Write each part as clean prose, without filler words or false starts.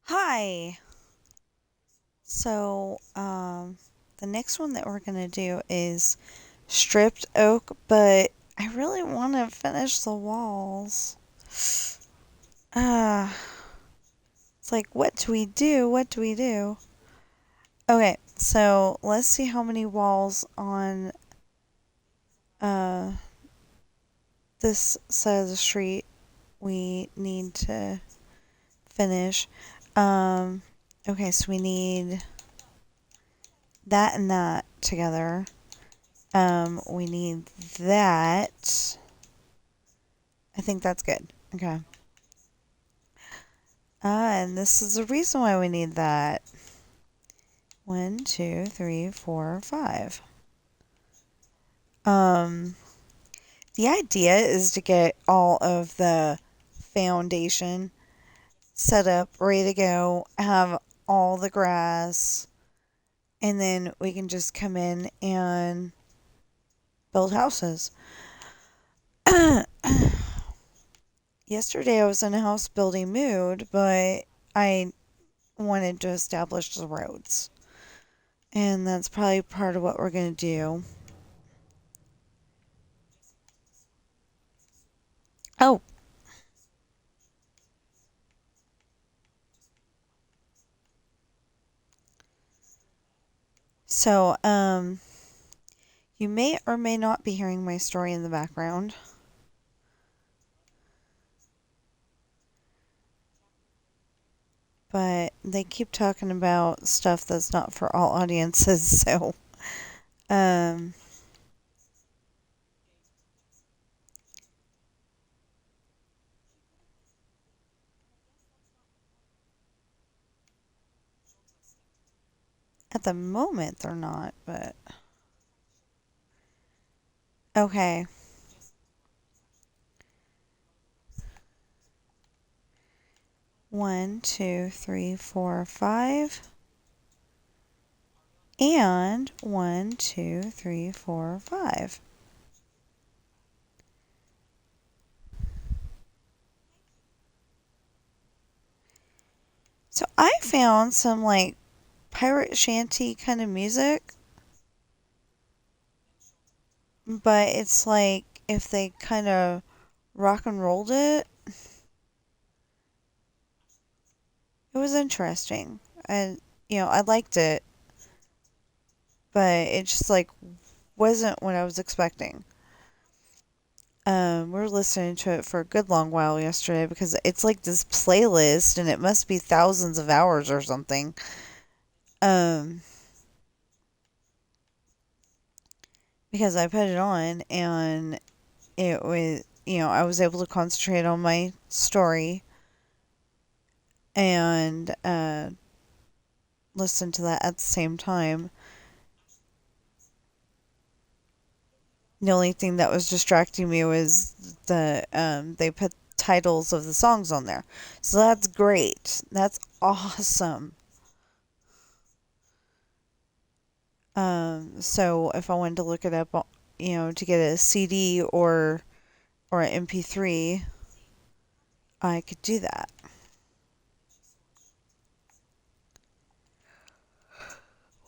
Hi. So, the next one that we're gonna do is stripped oak, but I really want to finish the walls. Ah, it's like, what do we do? What do we do? Okay, so let's see how many walls on uh this side of the street we need to finish. Um, okay, so we need that and that together. We need that. I think that's good. Okay. And this is the reason why we need that. 1, 2, 3, 4, 5. Um, the idea is to get all of the foundation set up, ready to go, have all the grass, and then we can just come in and build houses. Yesterday I was in a house building mood, but I wanted to establish the roads. And that's probably part of what we're going to do. Oh, so, you may or may not be hearing my story in the background, but they keep talking about stuff that's not for all audiences, so, um, at the moment they're not, but okay. 1, 2, 3, 4, 5. And 1, 2, 3, 4, 5. So I found some like pirate shanty kind of music, but it's like if they kind of rock and rolled it, it was interesting. And I liked it, but it just like wasn't what I was expecting. We were listening to it for a good long while yesterday because it's like this playlist and it must be thousands of hours or something. Um, because I put it on and it was, I was able to concentrate on my story and listen to that at the same time. The only thing that was distracting me was they put titles of the songs on there. So that's great. That's awesome. So if I wanted to look it up, to get a CD or an MP3, I could do that.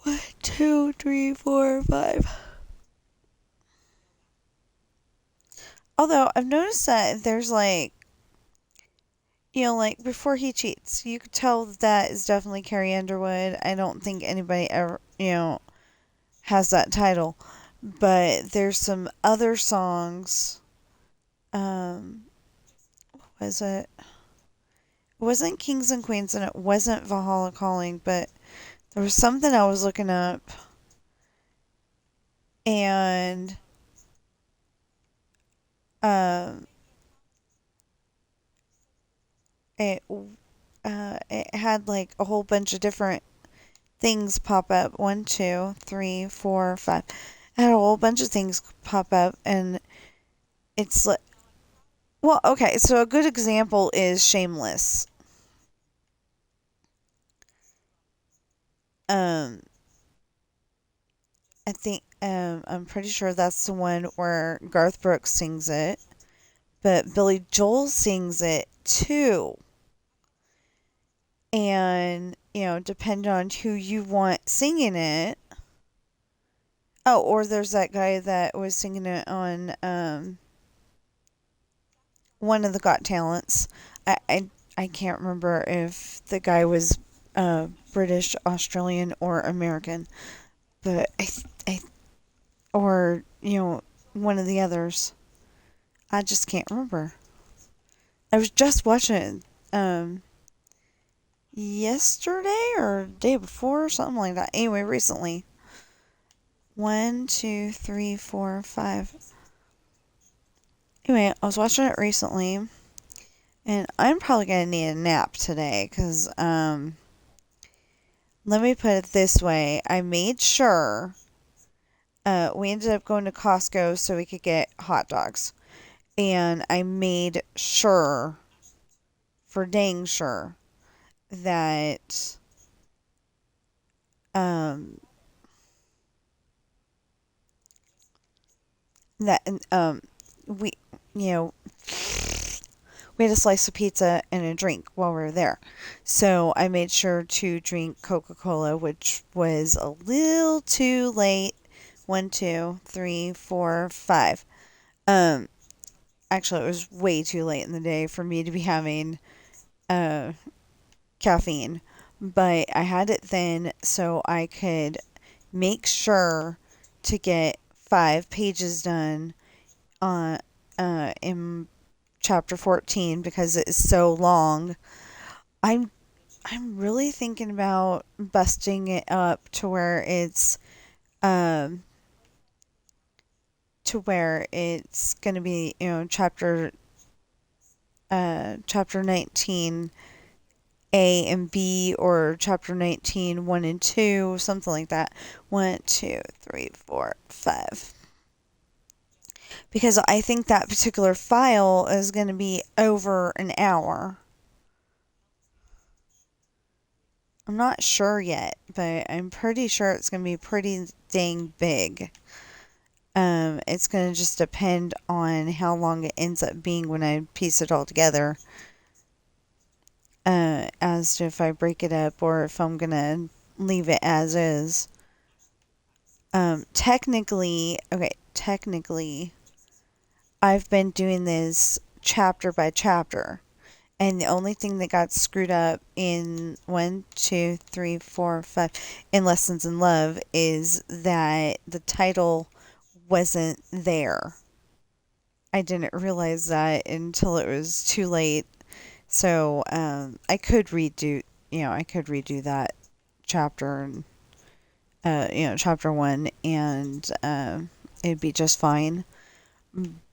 1, 2, 3, 4, 5. Although I've noticed that there's like, like before he cheats, you could tell that is definitely Carrie Underwood. I don't think anybody ever, has that title. But there's some other songs. Um, what was it? It wasn't Kings and Queens and it wasn't Valhalla Calling, but there was something I was looking up and um, it it had like a whole bunch of different things pop up. 1, 2, 3, 4, 5. It had a whole bunch of things pop up, and it's like, well, okay. So a good example is Shameless. Um, I'm pretty sure that's the one where Garth Brooks sings it, but Billy Joel sings it too. And, depending on who you want singing it. Oh, or there's that guy that was singing it on one of the Got Talents. I, I, I can't remember if the guy was British, Australian, or American, but or, one of the others. I just can't remember. I was just watching it yesterday or day before, something like that. Anyway, recently. One, two, three, four, five. Anyway, I was watching it recently, and I'm probably gonna need a nap today, cause let me put it this way: I made sure. We ended up going to Costco so we could get hot dogs, and I made sure, for dang sure, that um that we you know we had a slice of pizza and a drink while we were there. So I made sure to drink Coca-Cola, which was a little too late. One, two, three, four, five. Um, Actually, it was way too late in the day for me to be having uh, caffeine. But I had it then so I could make sure to get 5 pages done on in chapter 14 because it is so long. I'm I'm really thinking about busting it up um to where it's going to be, chapter 19 A and B, or chapter 19 1 and 2, something like that. One, two, three, four, five. Because I think that particular file is going to be over an hour. I'm not sure yet, but I'm pretty sure it's going to be pretty dang big. It's going to just depend on how long it ends up being when I piece it all together, as to if I break it up or if I'm going to leave it as is. Technically, I've been doing this chapter by chapter. And the only thing that got screwed up in one, two, three, four, five, in Lessons in Love is that the title wasn't there. I didn't realize that until it was too late. So I could redo that chapter and chapter one, and it'd be just fine.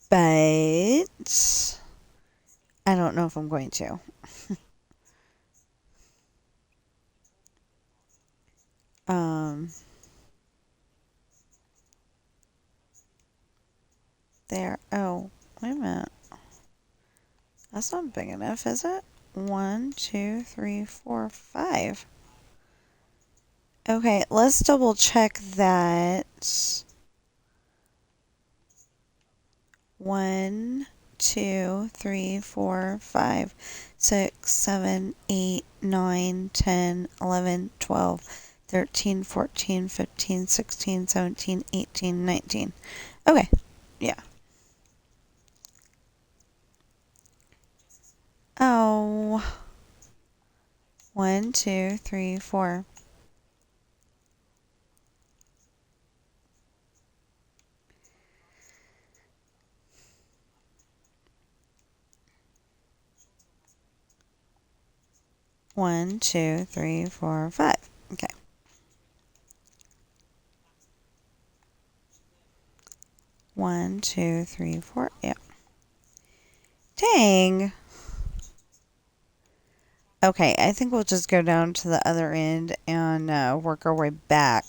But I don't know if I'm going to. Um, there. Oh, wait a minute. That's not big enough, is it? One, two, three, four, five. Okay, let's double check that. One, two, three, four, five, 6, 7, 8, 9, 10, 11, 12, 13, 14, 15, 16, 17, 18, 19. Okay, yeah. Oh, one, two, three, four. One, two, three, four, five. Okay. One, two, three, four. Yeah. Dang. Okay, I think we'll just go down to the other end and work our way back.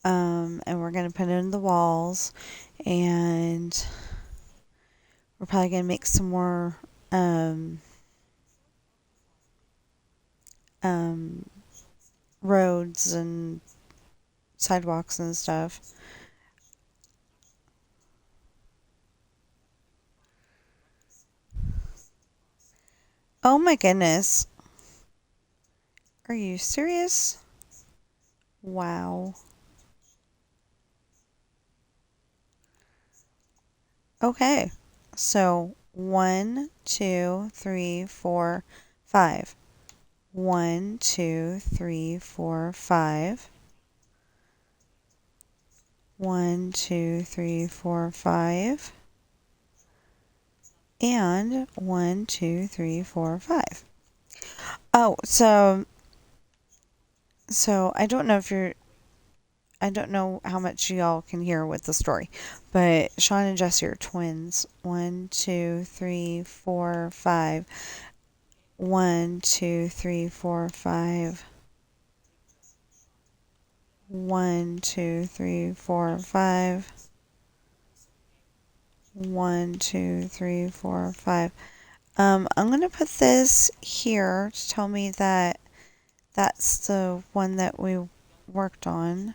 And we're going to put it in the walls, and we're probably going to make some more um, roads and sidewalks and stuff. Oh my goodness. Are you serious? Wow. Okay. So 1, 2, 3, 4, 5. 1, 2, 3, 4, 5. 1, 2, 3, 4, 5. And 1, 2, 3, 4, 5. Oh, so I don't know how much y'all can hear with the story, but Sean and Jesse are twins. 1, 2, 3, 4, 5. 1, 2, 3, 4, 5. 1, 2, 3, 4, 5. 1, 2, 3, 4, 5. I'm gonna put this here to tell me that that's the one that we worked on.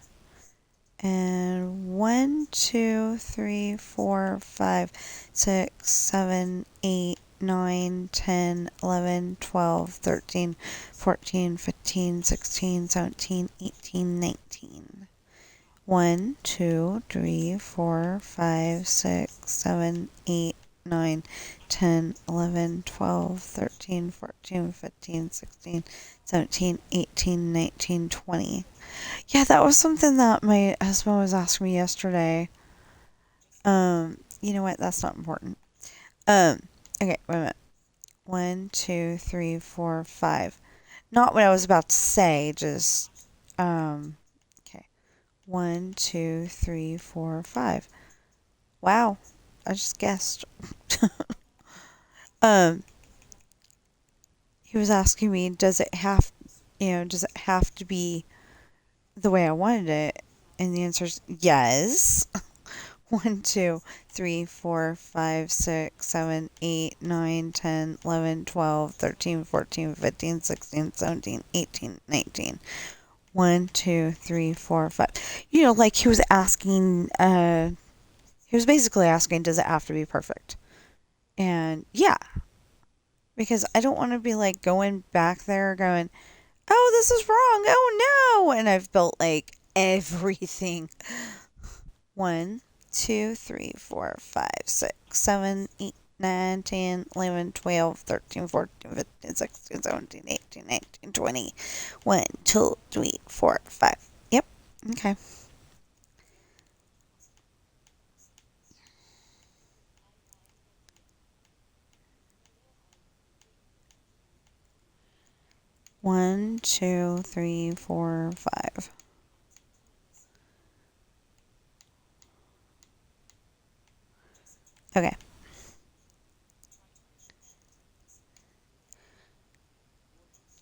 And 1, 2, 3, 4, 5, 6, 7, 8, 9, 10, 11, 12, 13, 14, 15, 16, 17, 18, 19. 1, 2, 3, 4, 5, 6, 7, 8, 9, 10, 11, 12, 13, 14, 15, 16, 17, 18, 19, 20. Yeah, that was something that my husband was asking me yesterday. You know what? That's not important. Um, okay, wait a minute. 1, 2, 3, 4, 5. Not what I was about to say, just, okay. 1, 2, 3, 4, 5. Wow, I just guessed. um, he was asking me, does it have to be the way I wanted it? And the answer is yes. 1, 2, 3, 4, 5, 6, 7, 8, 9, 10, 11, 12, 13, 14, 15, 16, 17, 18, 19. 1, 2, 3, 4, 5. Like he was asking, he was basically asking, does it have to be perfect? And yeah, because I don't want to be like going back there going, oh, this is wrong. Oh no. And I've built like everything. 1, 2, 3, 4, 5, 6, 7, 8, 9, 10, 11, 12, 13, 14, 15, 16, 17, 18, 19, 20. 1, 2, 3, 4, 5. Yep. Okay. 1, 2, 3, 4, 5. Okay.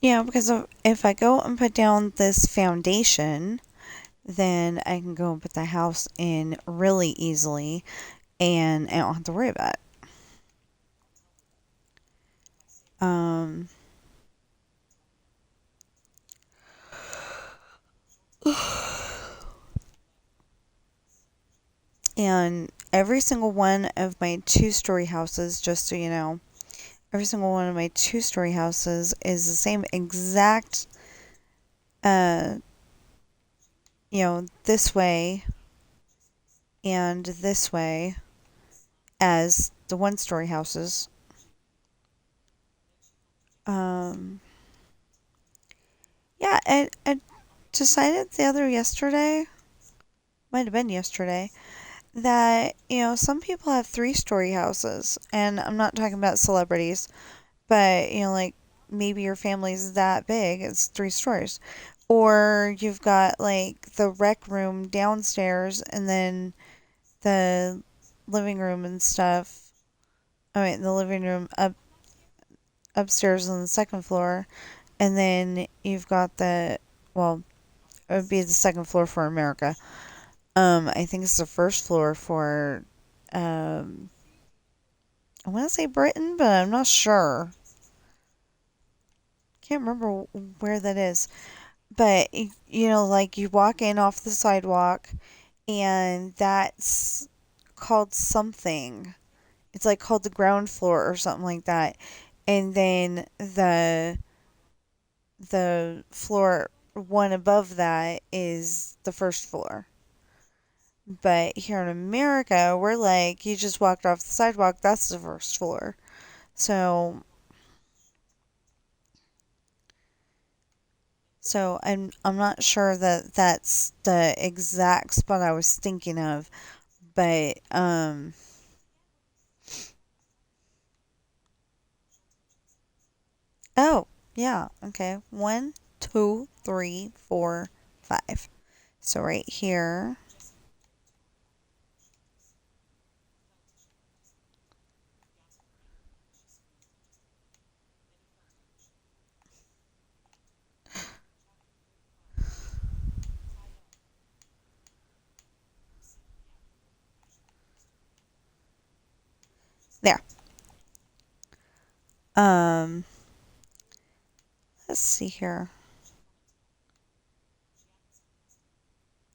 Yeah, because if I go and put down this foundation, then I can go and put the house in really easily and I don't have to worry about it. And every single one of my two-story houses, just so you know, every single one of my two-story houses is the same exact, uh, this way and this way as the one-story houses. Um, yeah, I decided might have been yesterday, that, some people have three-story houses, and I'm not talking about celebrities, but, like maybe your family's that big, it's 3 stories. Or you've got like the rec room downstairs and then the living room and stuff. I mean, the living room upstairs on the second floor, and then you've got well, it would be the second floor for America. I think it's the first floor for, um, I want to say Britain, but I'm not sure. Can't remember where that is. But, like you walk in off the sidewalk, and that's called something. It's like called the ground floor or something like that. and then the floor one above that is the first floor. But here in America, we're like, you just walked off the sidewalk, that's the first floor. So I'm not sure that that's the exact spot I was thinking of, but oh, yeah, okay. One, two, three, four, five. So right here. There. Um let's see here.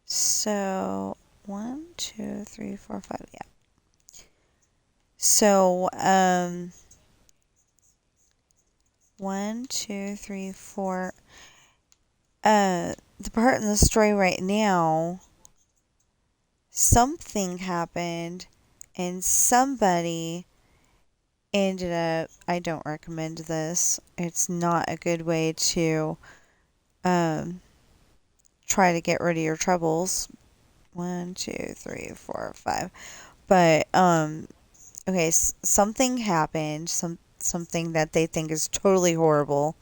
So one, two, three, four, five, yeah. So one, two, three, four. The part in the story right now, something happened and somebody ended up, I don't recommend this. It's not a good way to um try to get rid of your troubles. One, two, three, four, five. But okay, something happened, something that they think is totally horrible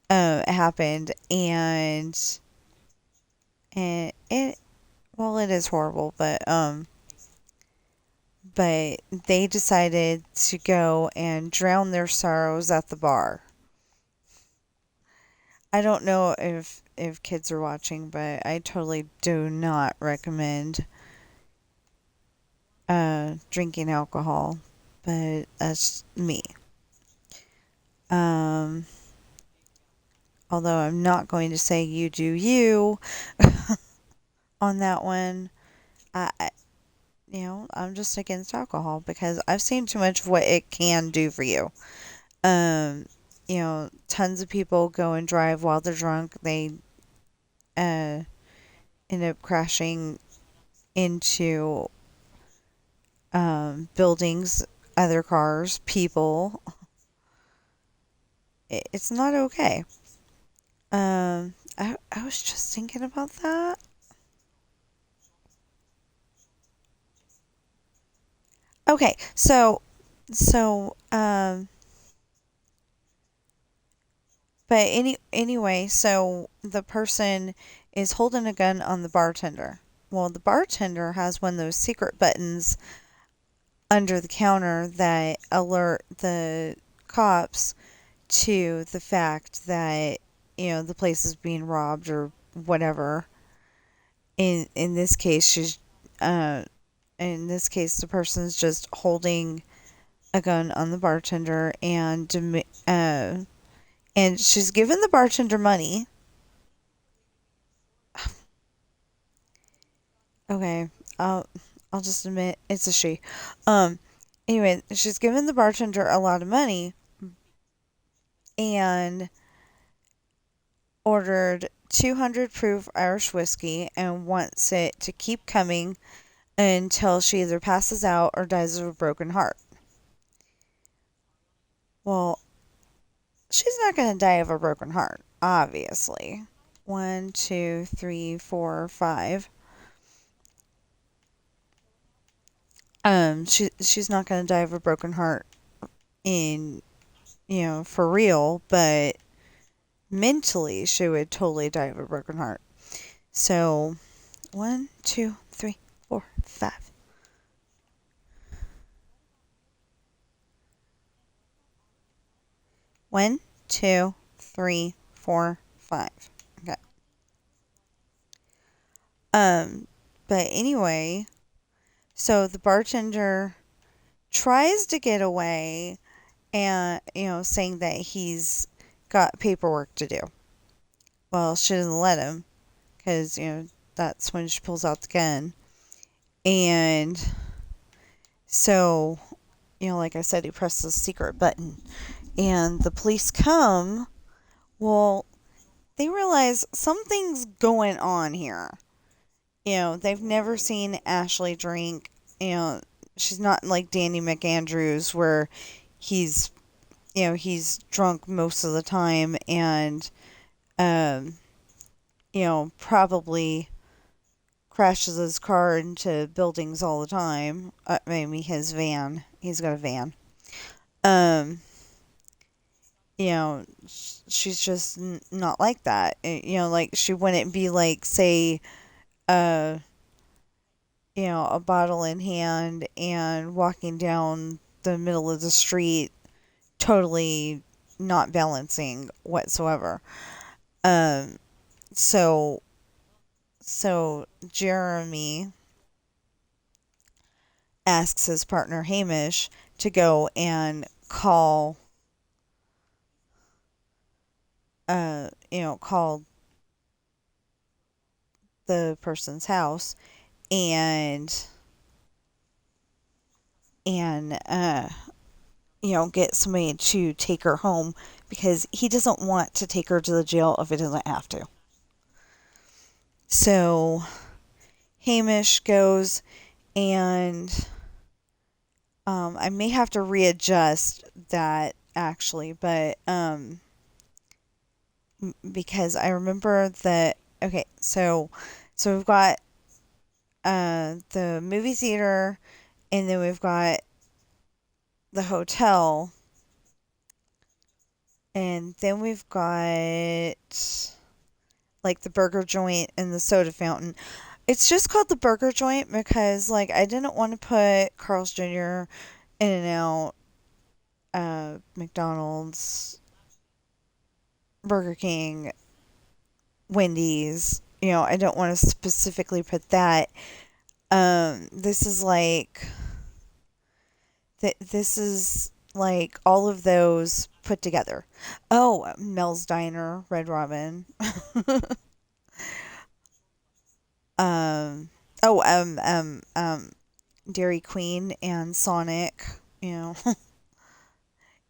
happened, and it, well, it is horrible, but they decided to go and drown their sorrows at the bar. I don't know if kids are watching, but I totally do not recommend drinking alcohol, but that's me. Um, Although I'm not going to say you do you on that one. I I'm just against alcohol because I've seen too much of what it can do for you. Um, Tons of people go and drive while they're drunk. They uh end up crashing into buildings, other cars, people. It's not okay. I was just thinking about that. Okay, so but anyway, so the person is holding a gun on the bartender. Well, the bartender has one of those secret buttons under the counter that alert the cops to the fact that the place is being robbed or whatever. In this case, she's uh in this case the person's just holding a gun on the bartender and she's given the bartender money. Okay, I'll just admit it's a she. Um, Anyway, she's given the bartender a lot of money and ordered 200 proof Irish whiskey and wants it to keep coming until she either passes out or dies of a broken heart. Well, she's not going to die of a broken heart, obviously. One, two, three, four, five. She's not going to die of a broken heart in for real, but mentally she would totally die of a broken heart. So one, two, three, four, five. One, two, three, four, five. Okay. Um, but anyway, so the bartender tries to get away and saying that he's got paperwork to do. Well, she doesn't let him because that's when she pulls out the gun. And so like I said, he presses the secret button and the police come. Well, they realize something's going on here. They've never seen Ashley drink. She's not like Danny McAndrews where he's, he's drunk most of the time and, um, probably crashes his car into buildings all the time. Maybe his van. He's got a van. Um, she's just not like that. Like she wouldn't be like, say, uh, a bottle in hand and walking down the middle of the street, totally not balancing whatsoever. Um, so, so Jeremy asks his partner Hamish to go and call the person's house and and get somebody to take her home because he doesn't want to take her to the jail if he doesn't have to. So Hamish goes and I may have to readjust that actually, but because I remember that. Okay, so we've got the movie theater, and then we've got the hotel, and then we've got like the burger joint and the soda fountain. It's just called the burger joint because like I didn't want to put Carl's Jr., In-N-Out, McDonald's, Burger King, Wendy's. I don't want to specifically put that. This is like this is like all of those put together. Oh, Mel's Diner, Red Robin. um, oh, Dairy Queen and Sonic. You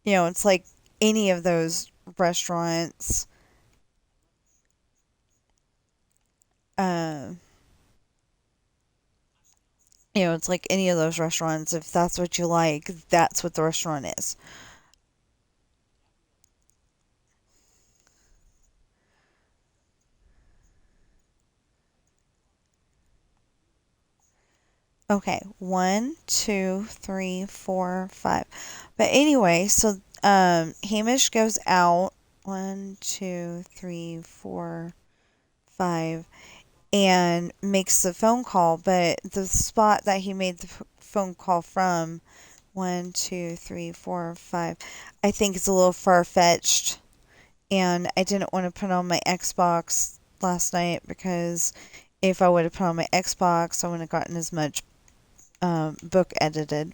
know, it's like any of those restaurants. Uh, it's like any of those restaurants. If that's what you like, that's what the restaurant is. Okay, one, two, three, four, five. But anyway, so Hamish goes out. One, two, three, four, five, and makes the phone call. But the spot that he made the phone call from, one, two, three, four, five, I think it's a little far fetched. And I didn't want to put on my Xbox last night because if I would have put on my Xbox, I wouldn't have gotten as much book edited.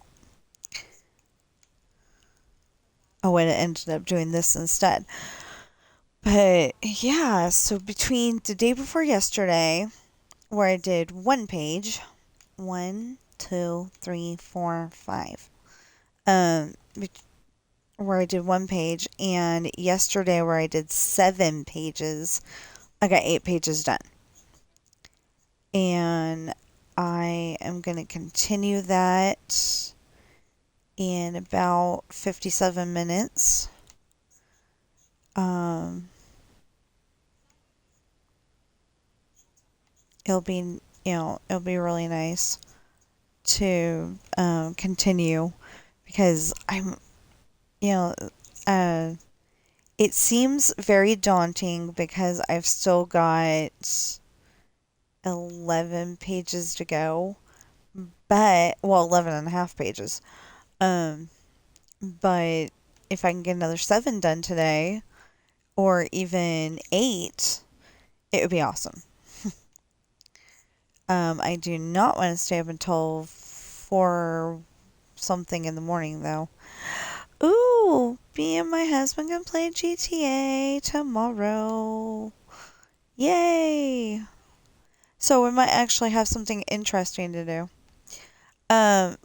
I would have ended up doing this instead. But yeah, so between the day before yesterday, where I did one page, one, two, three, four, five, um, where I did one page, and yesterday where I did 7 pages, I got 8 pages done. And I am going to continue that in about 57 minutes. Um, it'll be, it'll be really nice to continue because you know, uh, it seems very daunting because I've still got 11 pages to go, but, well, 11 and a half pages. Um, but if I can get another 7 done today, or even 8, it would be awesome. I do not want to stay up until 4 something in the morning, though. Ooh, me and my husband can play GTA tomorrow. Yay! So we might actually have something interesting to do. Um,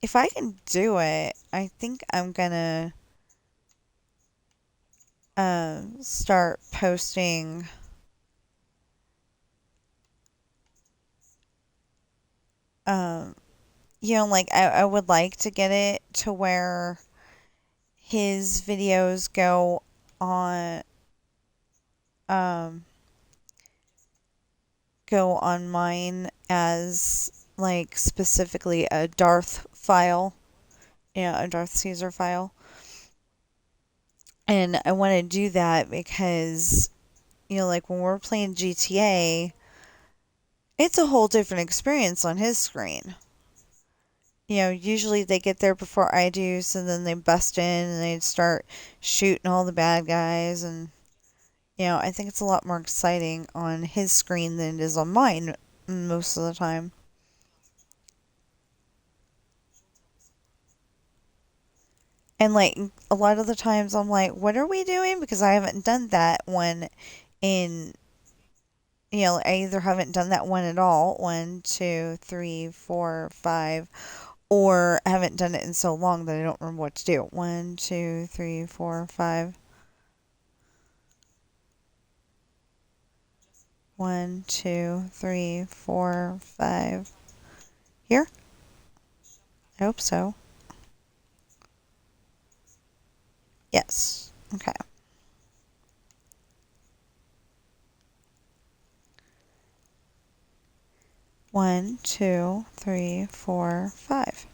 if I can do it, I think I'm gonna start posting um like I would like to get it to where his videos um go on mine as like specifically a Darth file, yeah, a Darth Caesar file. And I want to do that because like when we're playing GTA, it's a whole different experience on his screen. Usually they get there before I do, so then they bust in and they start shooting all the bad guys. And, I think it's a lot more exciting on his screen than it is on mine most of the time. And, like, a lot of the times I'm like, what are we doing? Because I haven't done that one in, I either haven't done that one at all, 1, 2, 3, 4, 5, or I haven't done it in so long that I don't remember what to do. 1, 2, 3, 4, 5. 1, 2, 3, 4, 5. Here? I hope so. Yes. Okay. 1, 2, 3, 4, 5.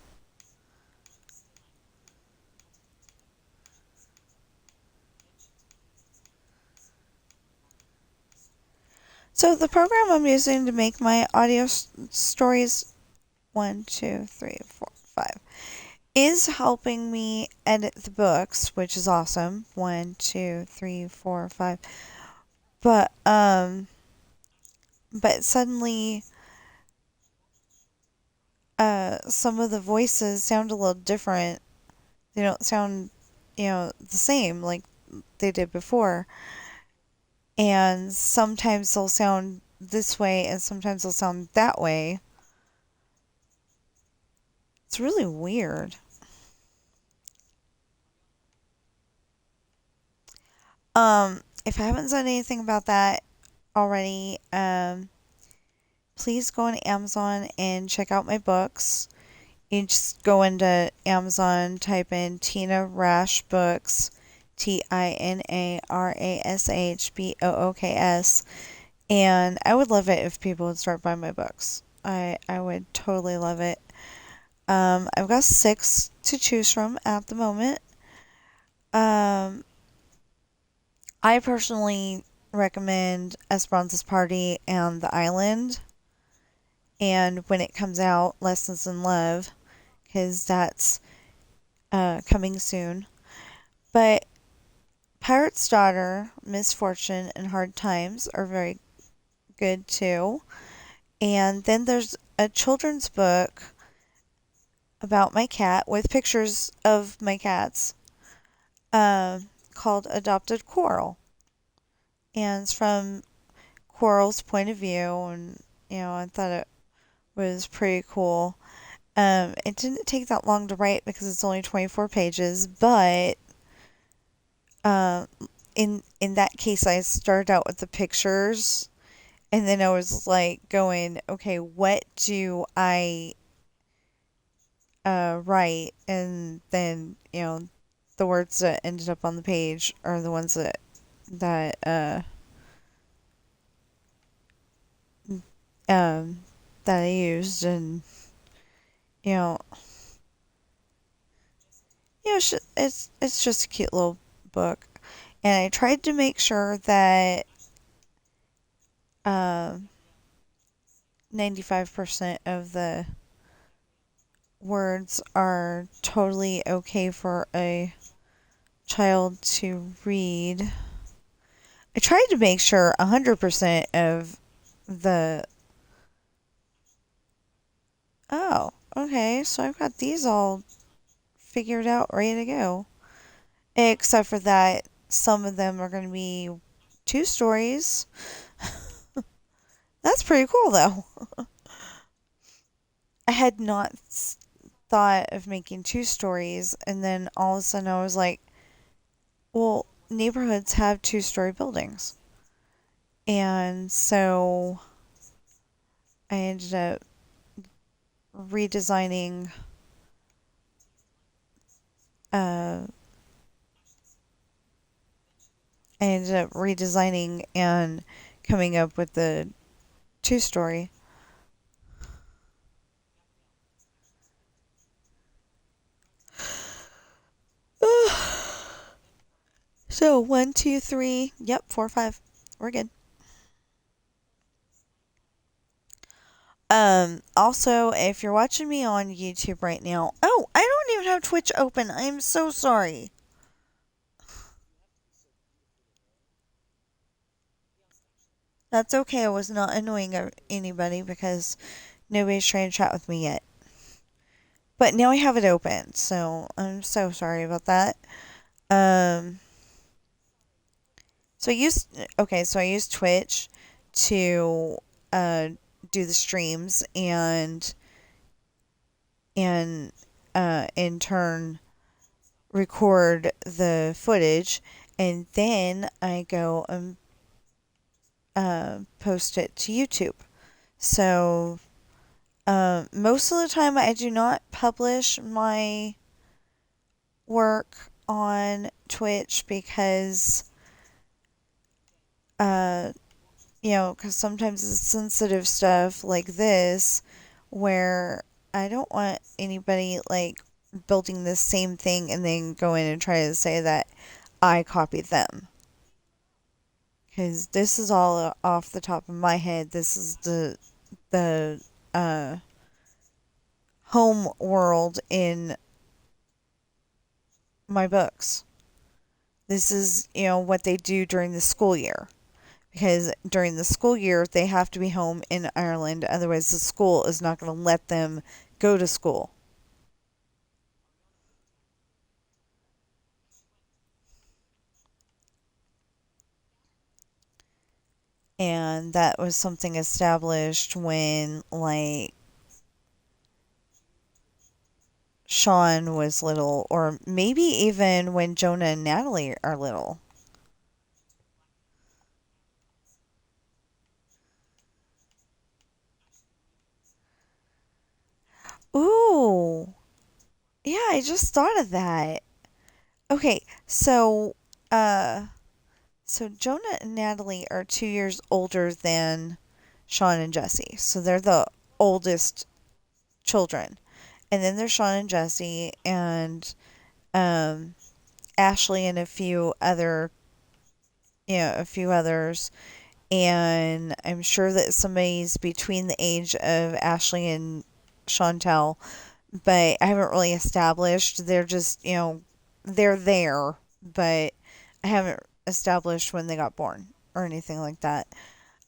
So the program I'm using to make my audio stories 1, 2, 3, 4, 5 is helping me edit the books, which is awesome. 1, 2, 3, 4, 5. But suddenly some of the voices sound a little different. They don't sound, the same like they did before. And sometimes they'll sound this way and sometimes they'll sound that way. It's really weird. If I haven't said anything about that already, please go on Amazon and check out my books. You just go into Amazon, type in Tina Rash Books, TINARASHBOOKS, and I would love it if people would start buying my books. I would totally love it. I've got 6 to choose from at the moment. I personally recommend Esperanza's Party and The Island, and when it comes out, Lessons in Love, because that's coming soon. But Pirate's Daughter, Misfortune, and Hard Times are very good too. And then there's a children's book about my cat with pictures of my cats uh, called Adopted Coral. And it's from Coral's point of view, and I thought it was pretty cool. It didn't take that long to write because it's only 24 pages, but uh, in that case, I started out with the pictures, and then I was like going, okay, what do I write? And then the words that ended up on the page are the ones that um that I used, and you know it's just a cute little book, and I tried to make sure that 95% of the words are totally okay for a child to read. I tried to make sure 100% of the. Oh, okay, so I've got these all figured out, ready to go. Except for that, some of them are going to be 2 stories. That's pretty cool, though. I had not thought of making 2 stories, and then all of a sudden I was like, well, neighborhoods have two-story buildings. And so I ended up redesigning uh and coming up with the two-story. So 1, 2, 3, yep, 4, 5. We're good. Also, if you're watching me on YouTube right now, oh, I don't even have Twitch open. I am so sorry. That's okay. I was not annoying anybody because nobody's trying to chat with me yet. But now I have it open, so I'm so sorry about that. Um, so I used Twitch to uh do the streams and in turn record the footage, and then I go and post it to YouTube. So most of the time I do not publish my work on Twitch because uh because sometimes it's sensitive stuff like this where I don't want anybody like building the same thing and then go in and try to say that I copied them. Because this is all off the top of my head. This is the uh, home world in my books. This is, what they do during the school year. Because during the school year, they have to be home in Ireland. Otherwise, the school is not going to let them go to school. And that was something established when, like, Sean was little, or maybe even when Jonah and Natalie are little. Ooh, yeah, I just thought of that. Okay, uh, so Jonah and Natalie are 2 years older than Sean and Jesse. So they're the oldest children. And then there's Sean and Jesse and um, Ashley and a few others. And I'm sure that somebody's between the age of Ashley and Chantel, but I haven't really established. They're just, they're there, but I haven't established when they got born or anything like that.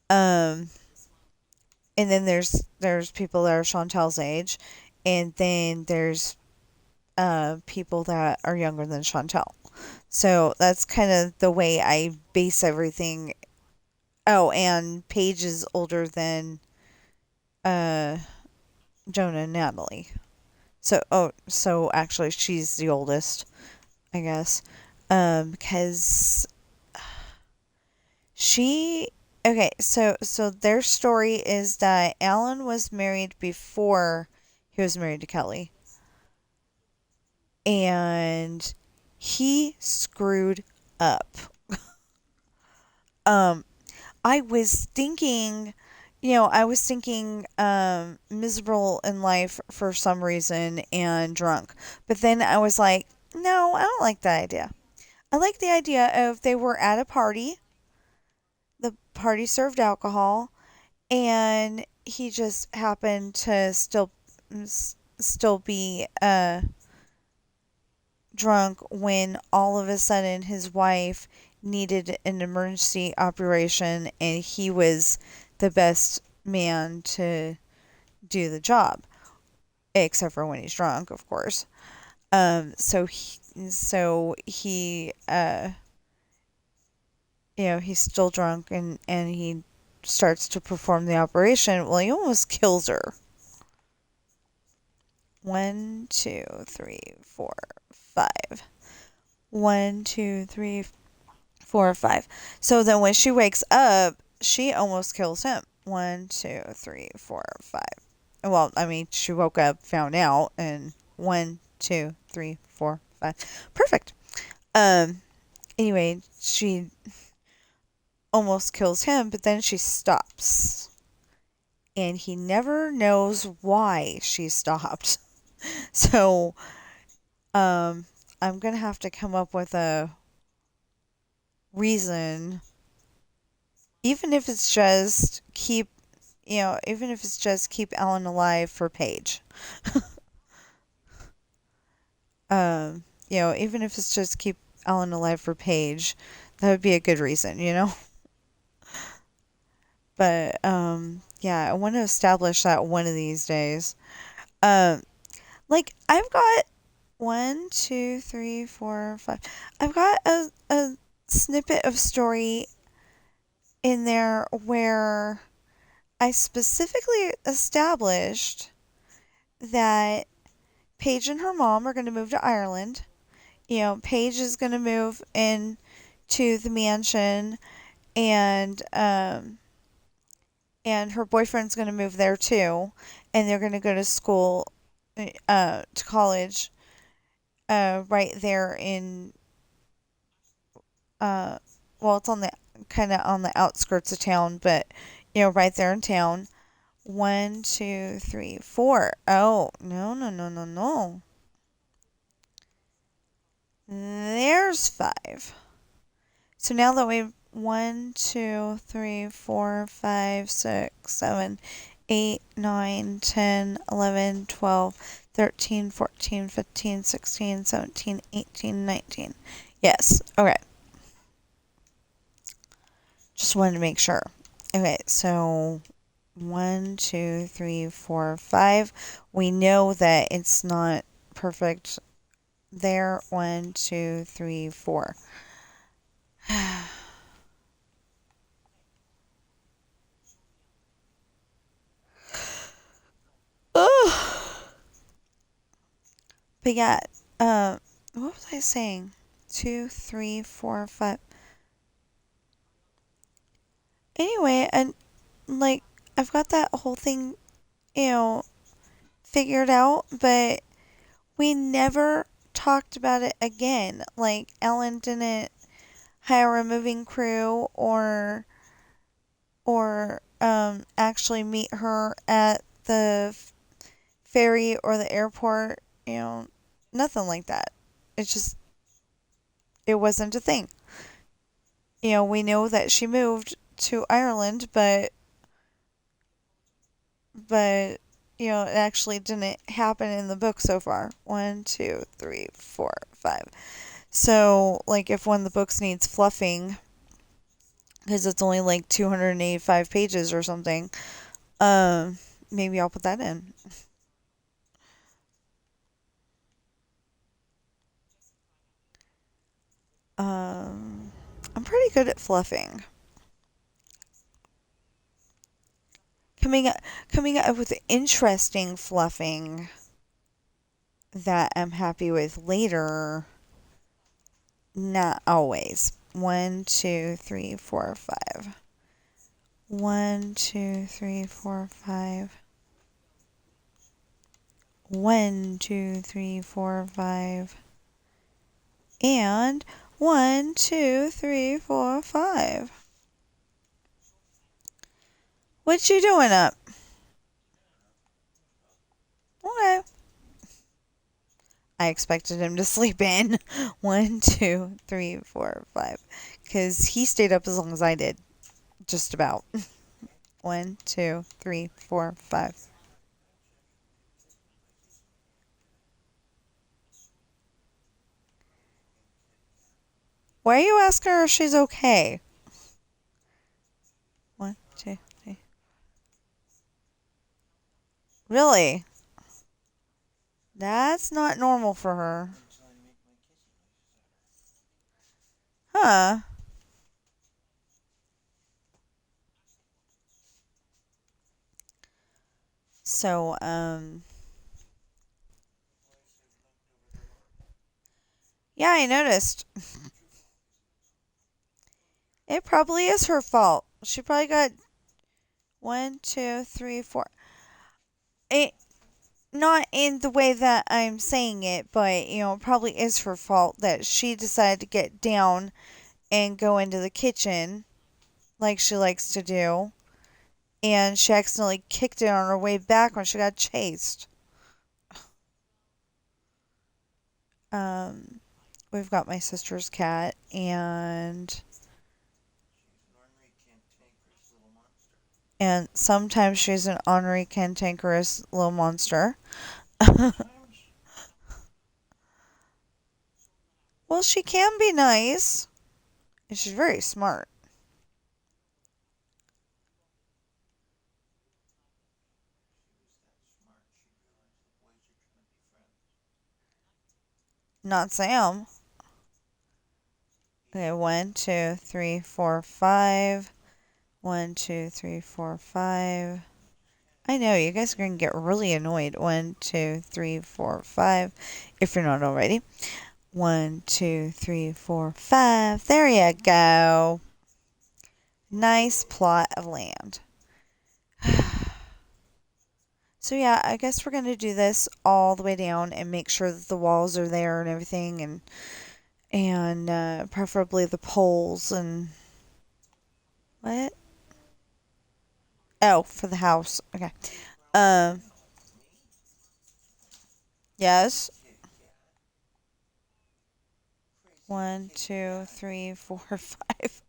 Um, and then there's people that are Chantel's age, and then there's people that are younger than Chantel. So that's kind of the way I base everything. Oh, and Paige is older than uh, Jonah and Natalie. So actually, she's the oldest, I guess, because she. Okay, so their story is that Alan was married before he was married to Kelly, and he screwed up. Um, I was thinking, miserable in life for some reason and drunk. But then I was like, no, I don't like that idea. I like the idea of they were at a party, the party served alcohol, and he just happened to still be drunk when all of a sudden his wife needed an emergency operation and he was the best man to do the job, except for when he's drunk, of course. So he he's still drunk and he starts to perform the operation. Well, he almost kills her. 1, 2, 3, 4, 5. 1, 2, 3. 4, 5. So then when she wakes up, she almost kills him. 1, 2, 3, 4, 5. Well, I mean, she woke up, found out, and 1, 2, 3, 4, 5. Perfect. Anyway, she almost kills him, but then she stops. And he never knows why she stopped. So, I'm gonna have to come up with a reason, even if it's just keep, even if it's just keep Ellen alive for Paige. Even if it's just keep Ellen alive for Paige, that would be a good reason. But yeah, I want to establish that one of these days. Um, like I've got 1, 2, 3, 4, 5. I've got a snippet of story in there where I specifically established that Paige and her mom are going to move to Ireland. Paige is going to move in to the mansion, and her boyfriend's going to move there too, and they're going to go to school, to college, right there in, uh, well, it's on the kind of on the outskirts of town, but right there in town. 1, 2, 3, 4. Oh, no, no, no, no, no. There's 5. So now that we've 1, 2, 3, 4, 5, 6, 7, 8, 9, 10, 11, 12, 13, 14, 15, 16, 17, 18, 19. Yes. Okay. Just wanted to make sure. Okay, so 1, 2, 3, 4, 5. We know that it's not perfect there. 1, 2, 3, 4. But yeah, what was I saying? 2, 3, 4, 5. Anyway, and like I've got that whole thing, you know, figured out, but we never talked about it again. Like Ellen didn't hire a moving crew or actually meet her at the ferry or the airport, nothing like that. It's just it wasn't a thing. We know that she moved to Ireland, but it actually didn't happen in the book so far. 1, 2, 3, 4, 5. So, like, if one of the books needs fluffing, because it's only like 285 pages or something, maybe I'll put that in. Um, I'm pretty good at fluffing. Coming up with interesting fluffing that I'm happy with later. Not always. 1, 2, 3, 4, 5. 1, 2, 3, 4, 5. 1, 2, 3, 4, 5. And 1, 2, 3, 4, 5. What you doing up? Okay. I expected him to sleep in. 1, 2, 3, 4, 5. Because he stayed up as long as I did. Just about. 1, 2, 3, 4, 5. Why are you asking her if she's okay? 1, 2, 3. Really? That's not normal for her. Huh. So, yeah, I noticed. It probably is her fault. She probably got one, two, three, four. It not in the way that I'm saying it, but it probably is her fault that she decided to get down and go into the kitchen like she likes to do, and she accidentally kicked it on her way back when she got chased. Um, we've got my sister's cat, and sometimes she's an ornery, cantankerous little monster. Well, she can be nice, and she's very smart. Not Sam. Okay, one, two, three, four, five. One, two, three, four, five. I know, you guys are going to get really annoyed. One, two, three, four, five. If you're not already. One, two, three, four, five. There you go. Nice plot of land. So yeah, I guess we're going to do this all the way down and make sure that the walls are there and everything, and preferably the poles and what? Oh, for the house. Okay. Um, yes. One, two, three, four, five.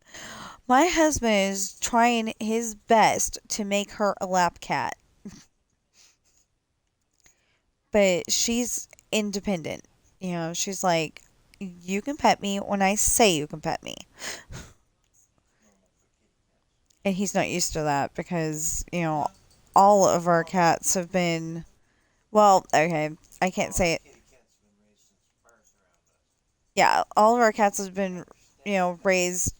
My husband is trying his best to make her a lap cat, but she's independent. She's like, you can pet me when I say you can pet me. And he's not used to that because, all of our cats have been, well, okay, I can't say it. Yeah, all of our cats have been, raised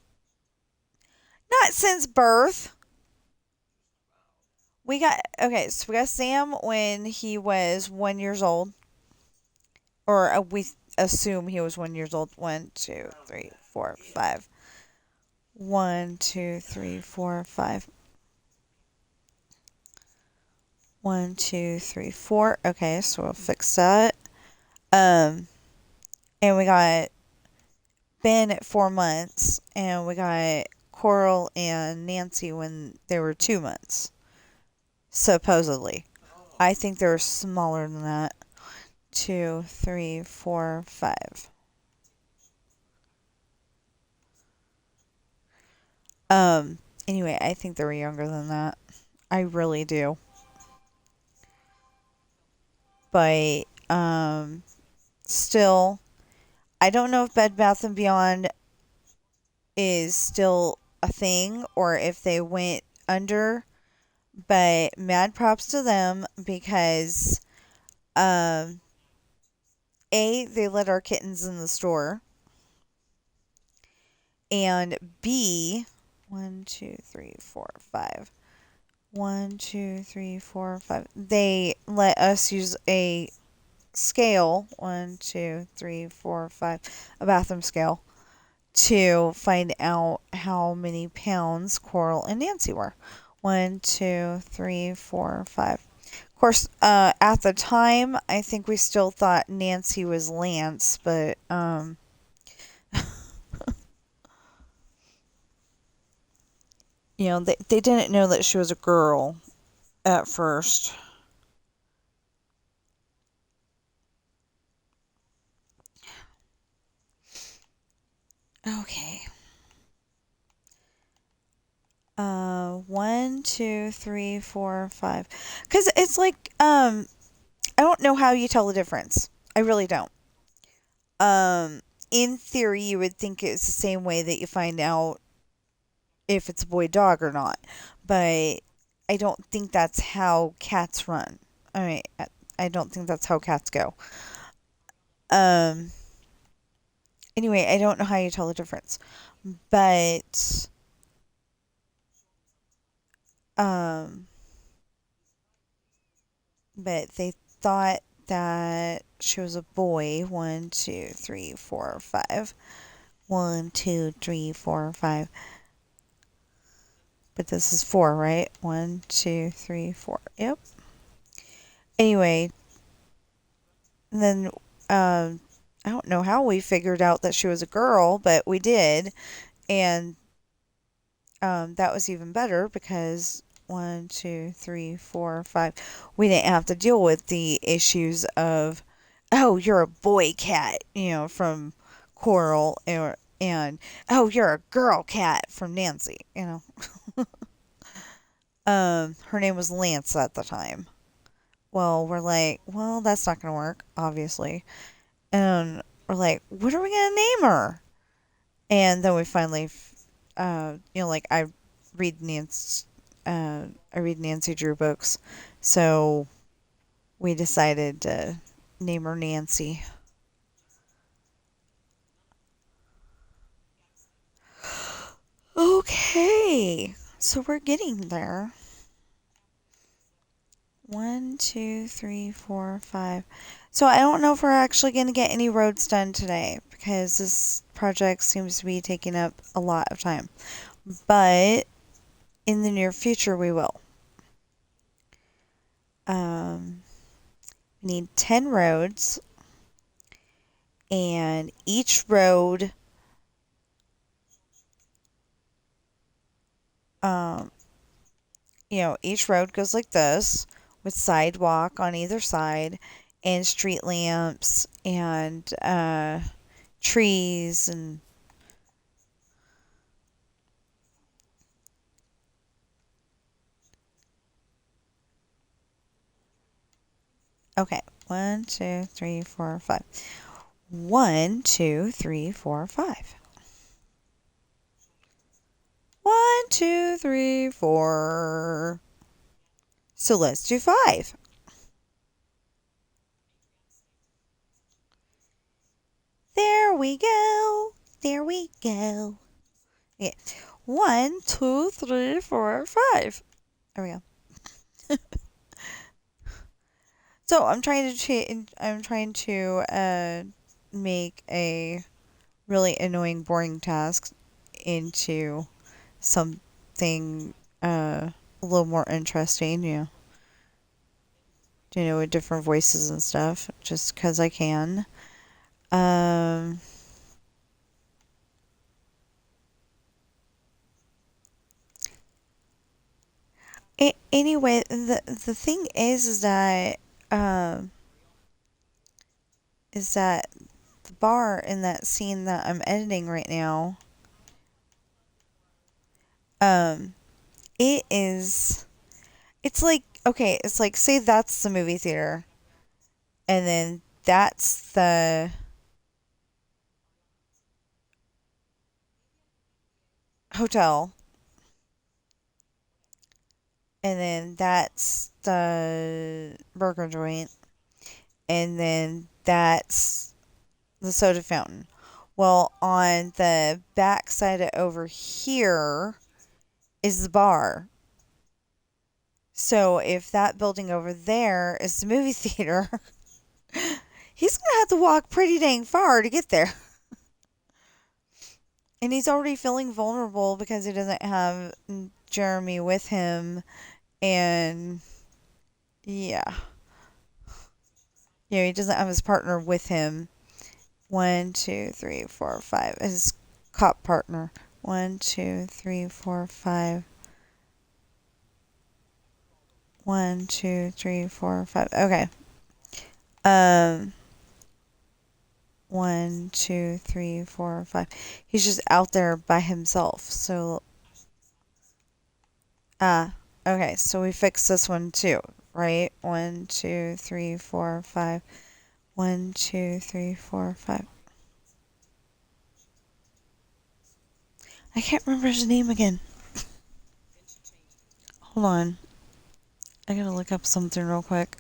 not since birth. So we got Sam when he was 1 years old, or we assume he was 1 years old. One, two, three, four, five. One, two, three, four, five. One, two, three, four. Okay, so we'll fix that. Um, and we got Ben at 4 months, and we got Coral and Nancy when they were 2 months, supposedly. I think they were smaller than that. Two, three, four, five. Um, anyway, I think they were younger than that. I really do. But, still, I don't know if Bed Bath and Beyond is still a thing or if they went under, but mad props to them because, um, A, they let our kittens in the store, and B, one, two, three, four, five. One, two, three, four, five. They let us use a scale. One, two, three, four, five. A bathroom scale to find out how many pounds Coral and Nancy were. One, two, three, four, five. Of course, at the time, I think we still thought Nancy was Lance, but they didn't know that she was a girl at first. Okay. One, two, three, four, five. Because it's like, I don't know how you tell the difference. I really don't. Um, in theory, you would think it's the same way that you find out if it's a boy dog or not. But I don't think that's how cats run. I mean, I don't think that's how cats go. Um, anyway, I don't know how you tell the difference. But, um, but they thought that she was a boy. One, two, three, four, five. One, two, three, four, five. But this is 4, right? 1, 2, 3, 4. Yep. Anyway, and then I don't know how we figured out that she was a girl, but we did. And that was even better because 1, 2, 3, 4, 5. We didn't have to deal with the issues of, oh, you're a boy cat, from Coral, and oh, you're a girl cat from Nancy. Her name was Lance at the time. Well, we're like, well, that's not gonna work, obviously. And we're like, what are we gonna name her? And then we finally, like read Nancy, I read Nancy Drew books, so we decided to name her Nancy. Okay, so we're getting there. 1, 2, 3, 4, 5. So I don't know if we're actually going to get any roads done today because this project seems to be taking up a lot of time. But in the near future, we will. We need 10 roads, and each road um, each road goes like this with sidewalk on either side and street lamps and trees and okay. 1, 2, 3, 4, 5. 1, 2, 3, 4, 5. 1, 2, 3, 4. So let's do 5. There we go. There we go. Okay. 1, 2, 3, 4, 5. There we go. So I'm trying to make a really annoying, boring task into something a little more interesting. With different voices and stuff, just because I can. Um, Anyway, the thing um, is that the bar in that scene that I'm editing right now, um, it is, it's like, okay, it's like, say that's the movie theater, and then that's the hotel, and then that's the burger joint, and then that's the soda fountain. Well, on the back side of over here is the bar. So if that building over there is the movie theater, he's going to have to walk pretty dang far to get there. And he's already feeling vulnerable because he doesn't have Jeremy with him. And yeah. He doesn't have his partner with him. 1, 2, 3, 4, 5. His cop partner. 1, 2, 3, 4, 5. 1, 2, 3, 4, 5. Okay. 1, 2, 3, 4, 5. He's just out there by himself. So, okay. So we fixed this one too, right? 1, 2, 3, 4, 5. 1, 2, 3, 4, 5. I can't remember his name again. Hold on. I gotta look up something real quick.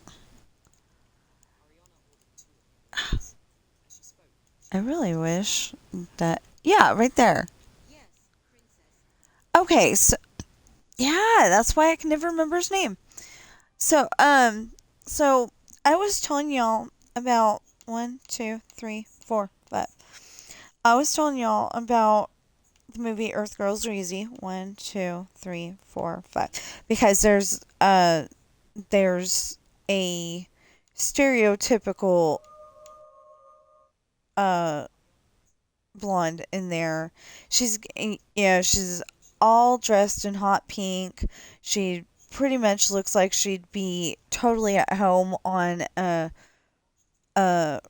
I really wish that. Yeah, right there. Okay, so. Yeah, that's why I can never remember his name. So, so I was telling y'all about 1, 2, 3, 4, 5. I was telling y'all about the movie Earth Girls Are Easy. 1, 2, 3, 4, 5. Because there's a stereotypical uh blonde in there. She's all dressed in hot pink. She pretty much looks like she'd be totally at home on a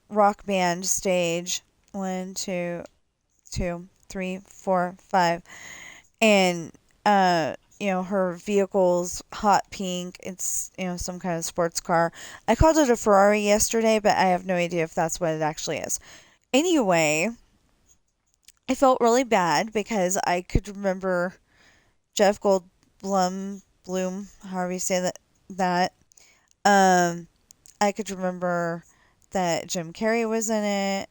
rock band stage. 1, 2, 2, 3, 4, 5. And her vehicle's hot pink. It's some kind of sports car. I called it a Ferrari yesterday, but I have no idea if that's what it actually is. Anyway, I felt really bad because I could remember Jeff Bloom, however you say that. Um, I could remember that Jim Carrey was in it,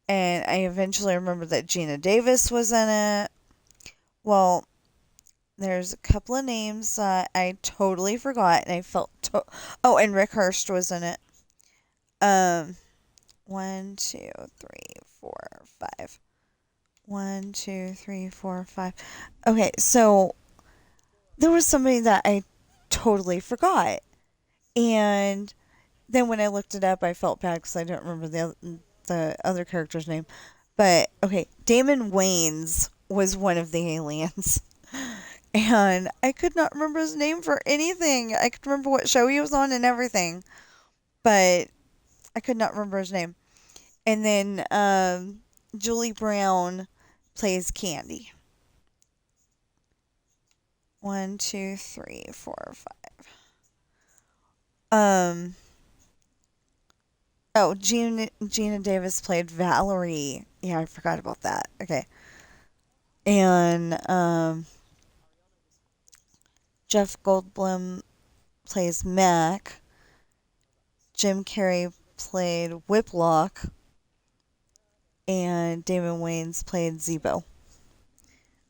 and I eventually remembered that Gina Davis was in it. Well, there's a couple of names I totally forgot, and I felt oh, and Rick Hurst was in it. Um, 1, 2, 3, 4, 5. 1, 2, 3, 4, 5. Okay, so there was somebody that I totally forgot, and then when I looked it up, I felt bad because I don't remember the other character's name. But okay, Damon Wayans was one of the aliens. And I could not remember his name for anything. I could remember what show he was on and everything, but I could not remember his name. And then Julie Brown plays Candy. 1, 2, 3, 4, 5. Oh, Gina Davis played Valerie. Yeah, I forgot about that. Okay. And Jeff Goldblum plays Mac. Jim Carrey played Whiplock. And Damon Wayans played Zebo.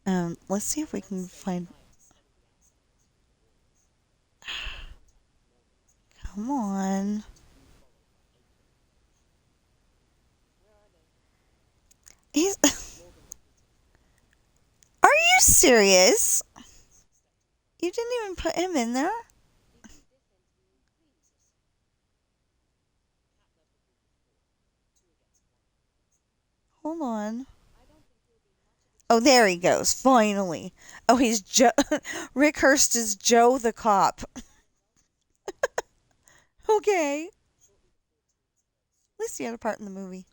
Let's see if we can find. Come on. He's. Are you serious? You didn't even put him in there? Hold on. Oh, there he goes. Finally. Oh, he's Joe. Rick Hurst is Joe the cop. Okay. At least he had a part in the movie.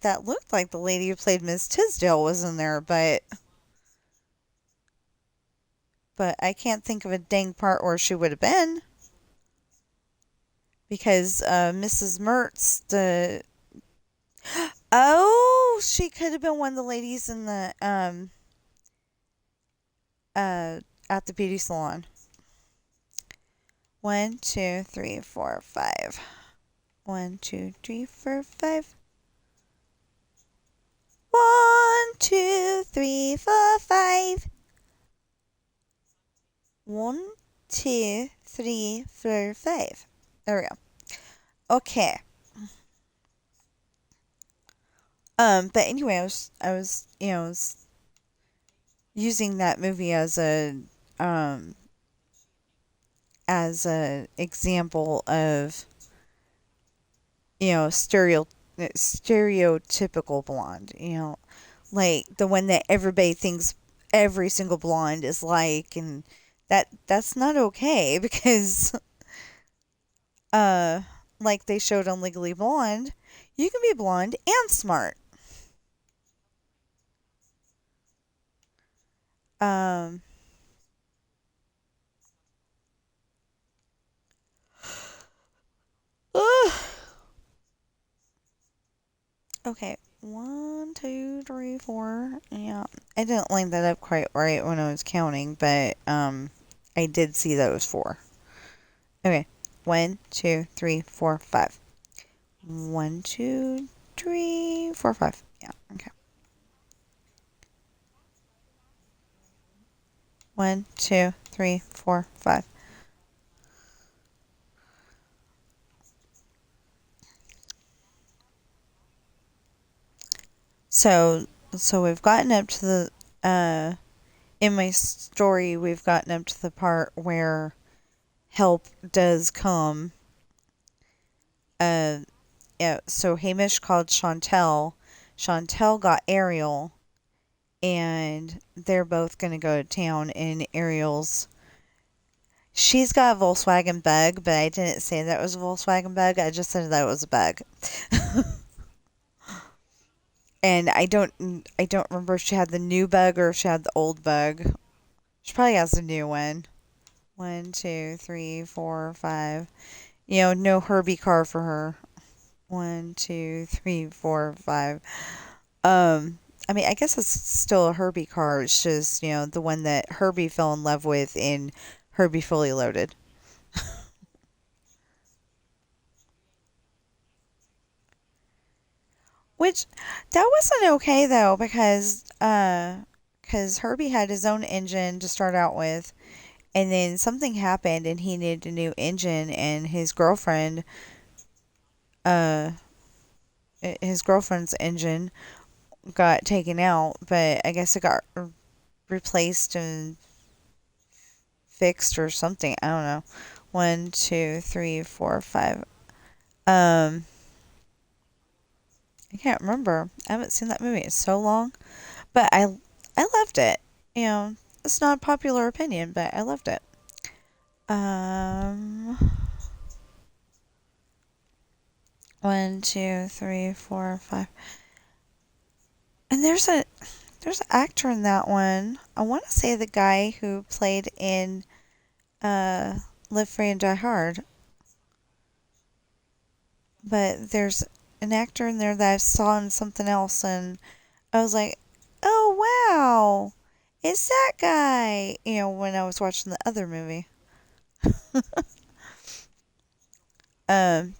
That looked like the lady who played Miss Tisdale was in there, but I can't think of a dang part where she would have been. Because Mrs. Mertz, the oh, she could have been one of the ladies in the uh at the beauty salon. 1, 2, 3, 4, 5. 1, 2, 3, 4, 5. 1, 2, 3, 4, 5. 1, 2, 3, 4, 5. There we go. Okay. But anyway, I was using that movie um as a example of stereotypical blonde. Like the one that everybody thinks every single blonde is like, and that's not okay because uh like they showed on Legally Blonde, you can be blonde and smart. Um okay, 1, 2, 3, 4. Yeah, I didn't line that up quite right when I was counting, but I did see that it was 4. Okay, 1, 2, 3, 4, 5. 1, 2, 3, 4, 5. Yeah, okay. 1, 2, 3, 4, 5. So so we've gotten up to the in my story we've gotten up to the part where help does come. Uh yeah, so Hamish called Chantel. Chantel got Ariel and they're both gonna go to town in Ariel's. She's got a Volkswagen Bug, but I didn't say that was a Volkswagen Bug. I just said that it was a bug. And I don't remember if she had the new bug or if she had the old bug. She probably has the new one. One, two, three, four, five. No Herbie car for her. One, two, three, four, five. I mean, I guess it's still a Herbie car. It's just, the one that Herbie fell in love with in Herbie Fully Loaded. Which, that wasn't okay though, because Herbie had his own engine to start out with, and then something happened and he needed a new engine, and uh, his girlfriend's engine got taken out, but I guess it got replaced and fixed or something. I don't know. One, two, three, four, five. Um, I can't remember. I haven't seen that movie in so long, but I loved it. You know, it's not a popular opinion, but I loved it. Um, one, two, three, four, five. And there's an actor in that one. I want to say the guy who played in uh Live Free and Die Hard, but there's an actor in there that I saw in something else, and I was like, oh wow, it's that guy. When I was watching the other movie.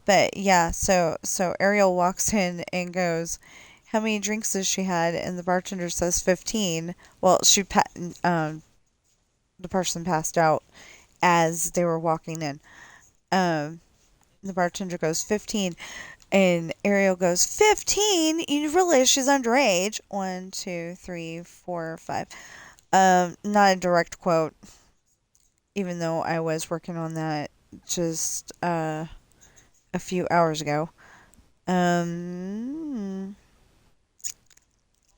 But yeah, so Ariel walks in and goes, "How many drinks has she had?" And the bartender says 15. Well, the person passed out as they were walking in. Um, the bartender goes 15, and Ariel goes 15. You realize she's underage. One, two, three, four, five. Not a direct quote, even though I was working on that just a few hours ago. Um,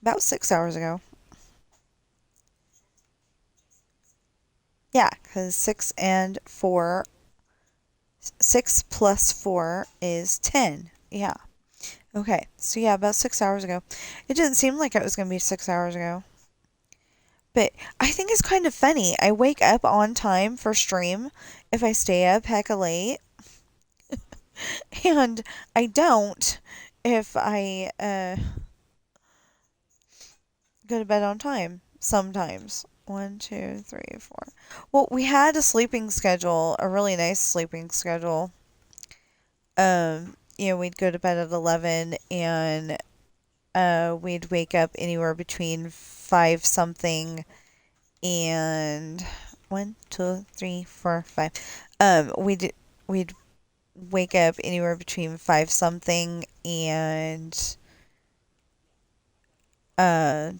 about 6 hours ago. Yeah, because 6 plus 4 is 10. Yeah. Okay. So yeah, about 6 hours ago. It didn't seem like it was going to be 6 hours ago. But I think it's kind of funny. I wake up on time for stream if I stay up hecka late, and I don't if I go to bed on time sometimes. One, two, three, four. Well, we had a sleeping schedule, a really nice sleeping schedule. We'd go to bed at 11 and we'd wake up anywhere between 5 something and 1, 2, 3, 4, 5. We'd wake up anywhere between 5 something and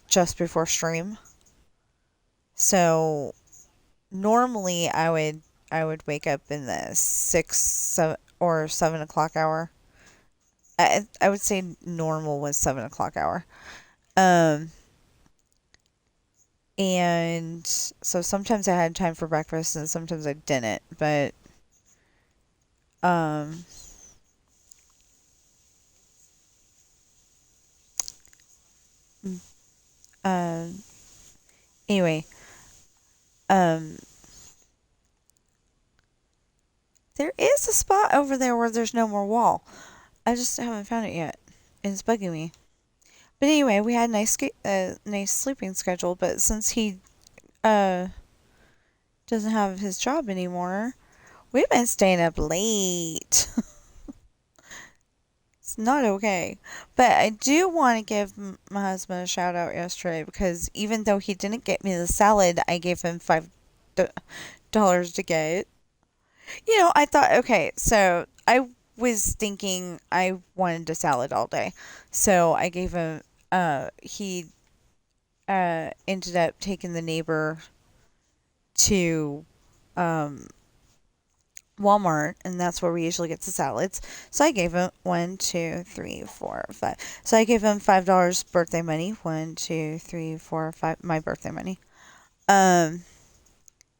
just before stream. So normally I would wake up in the 6 7, or 7 o'clock hour. I would say normal was 7 o'clock hour. Um, and so sometimes I had time for breakfast and sometimes I didn't. But um, uh, anyway, um, there is a spot over there where there's no more wall. I just haven't found it yet. It's bugging me. But anyway, we had a nice sleeping schedule. But since he uh doesn't have his job anymore, we've been staying up late. It's not okay. But I do want to give my husband a shout out yesterday because even though he didn't get me the salad, I gave him $5 to get. I thought, okay, so I was thinking I wanted a salad all day. So he ended up taking the neighbor to um, Walmart, and that's where we usually get the salads. So I gave him 1, 2, 3, 4, 5. So I gave him $5 birthday money. 1, 2, 3, 4, 5. My birthday money. Um,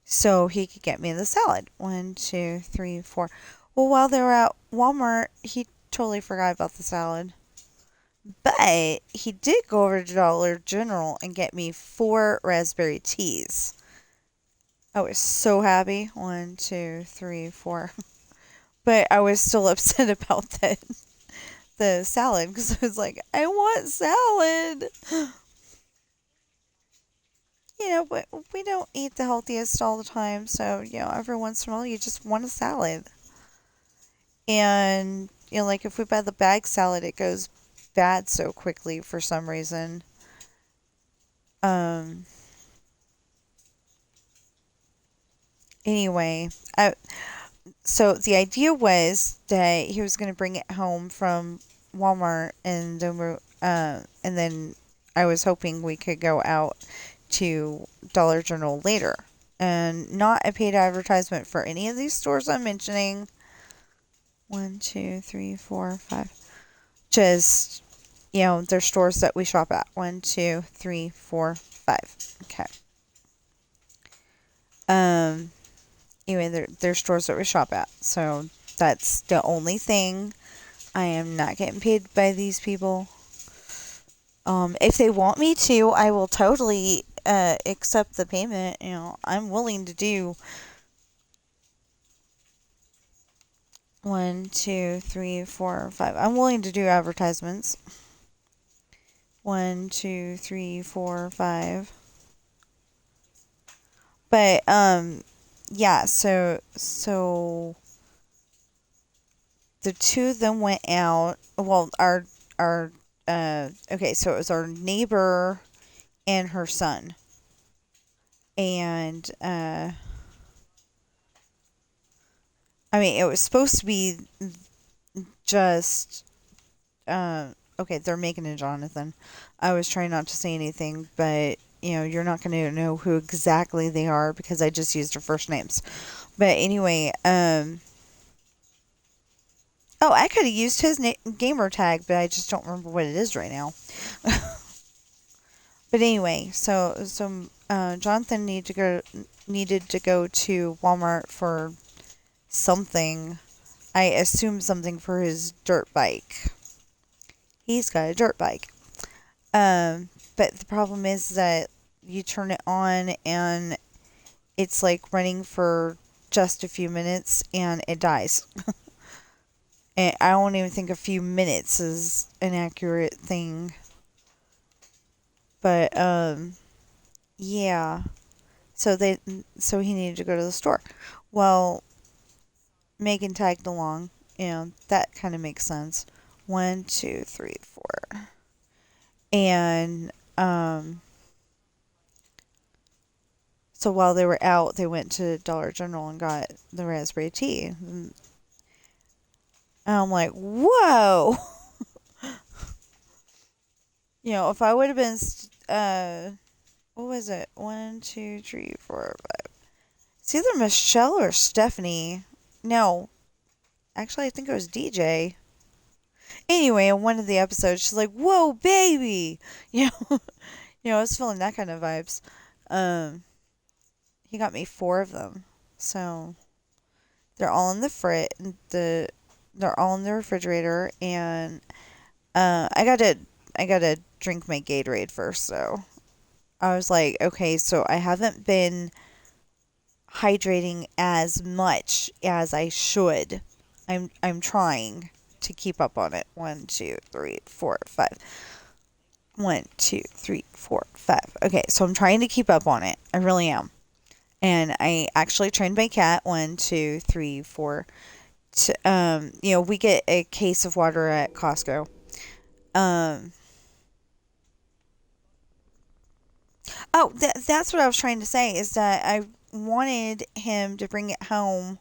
so he could get me the salad. 1, 2, 3, 4. Well, while they were at Walmart, he totally forgot about the salad. But he did go over to Dollar General and get me 4 raspberry teas. I was so happy. 1, 2, 3, 4. But I was still upset about the salad because I was like, I want salad. But we don't eat the healthiest all the time. So, every once in a while you just want a salad. And, like if we buy the bag salad, it goes bad so quickly for some reason. Um, anyway, so the idea was that he was going to bring it home from Walmart, and then I was hoping we could go out to Dollar General later. And not a paid advertisement for any of these stores I'm mentioning. 1, 2, 3, 4, 5. Just, they're stores that we shop at. 1, 2, 3, 4, 5. Okay. Um. Anyway, they're stores that we shop at. So that's the only thing. I am not getting paid by these people. If they want me to, I will totally accept the payment. I'm willing to do 1, 2, 3, 4, 5. I'm willing to do advertisements. 1, 2, 3, 4, 5. But yeah. So the two of them went out. Well, our okay. So it was our neighbor and her son, and I mean, it was supposed to be just okay, they're Megan and Jonathan. I was trying not to say anything, but you're not going to know who exactly they are because I just used their first names. But anyway, oh, I could have used his gamer tag, but I just don't remember what it is right now. But anyway, so Jonathan needed to go to Walmart for something. I assume something for his dirt bike. He's got a dirt bike. But the problem is that you turn it on and it's like running for just a few minutes and it dies. And I don't even think a few minutes is an accurate thing. But yeah. So he needed to go to the store. Well, Megan tagged along. That kind of makes sense. 1, 2, 3, 4. And so while they were out, they went to Dollar General and got the raspberry tea. And I'm like, whoa. If I would have been, what was it? 1, 2, 3, 4, 5. It's either Michelle or Stephanie. No, actually, I think it was DJ. Anyway, in one of the episodes, she's like, "Whoa, baby!" You know, I was feeling that kind of vibes. He got me 4 of them, so they're all in they're all in the refrigerator, and I gotta drink my Gatorade first. So I was like, okay, so I haven't been hydrating as much as I should. I'm trying to keep up on it. 1, 2, 3, 4, 5. 1, 2, 3, 4, 5. Okay, so I'm trying to keep up on it. I really am. And I actually trained my cat. 1, 2, 3, 4. We get a case of water at Costco. Um, that's what I was trying to say is that I wanted him to bring it home.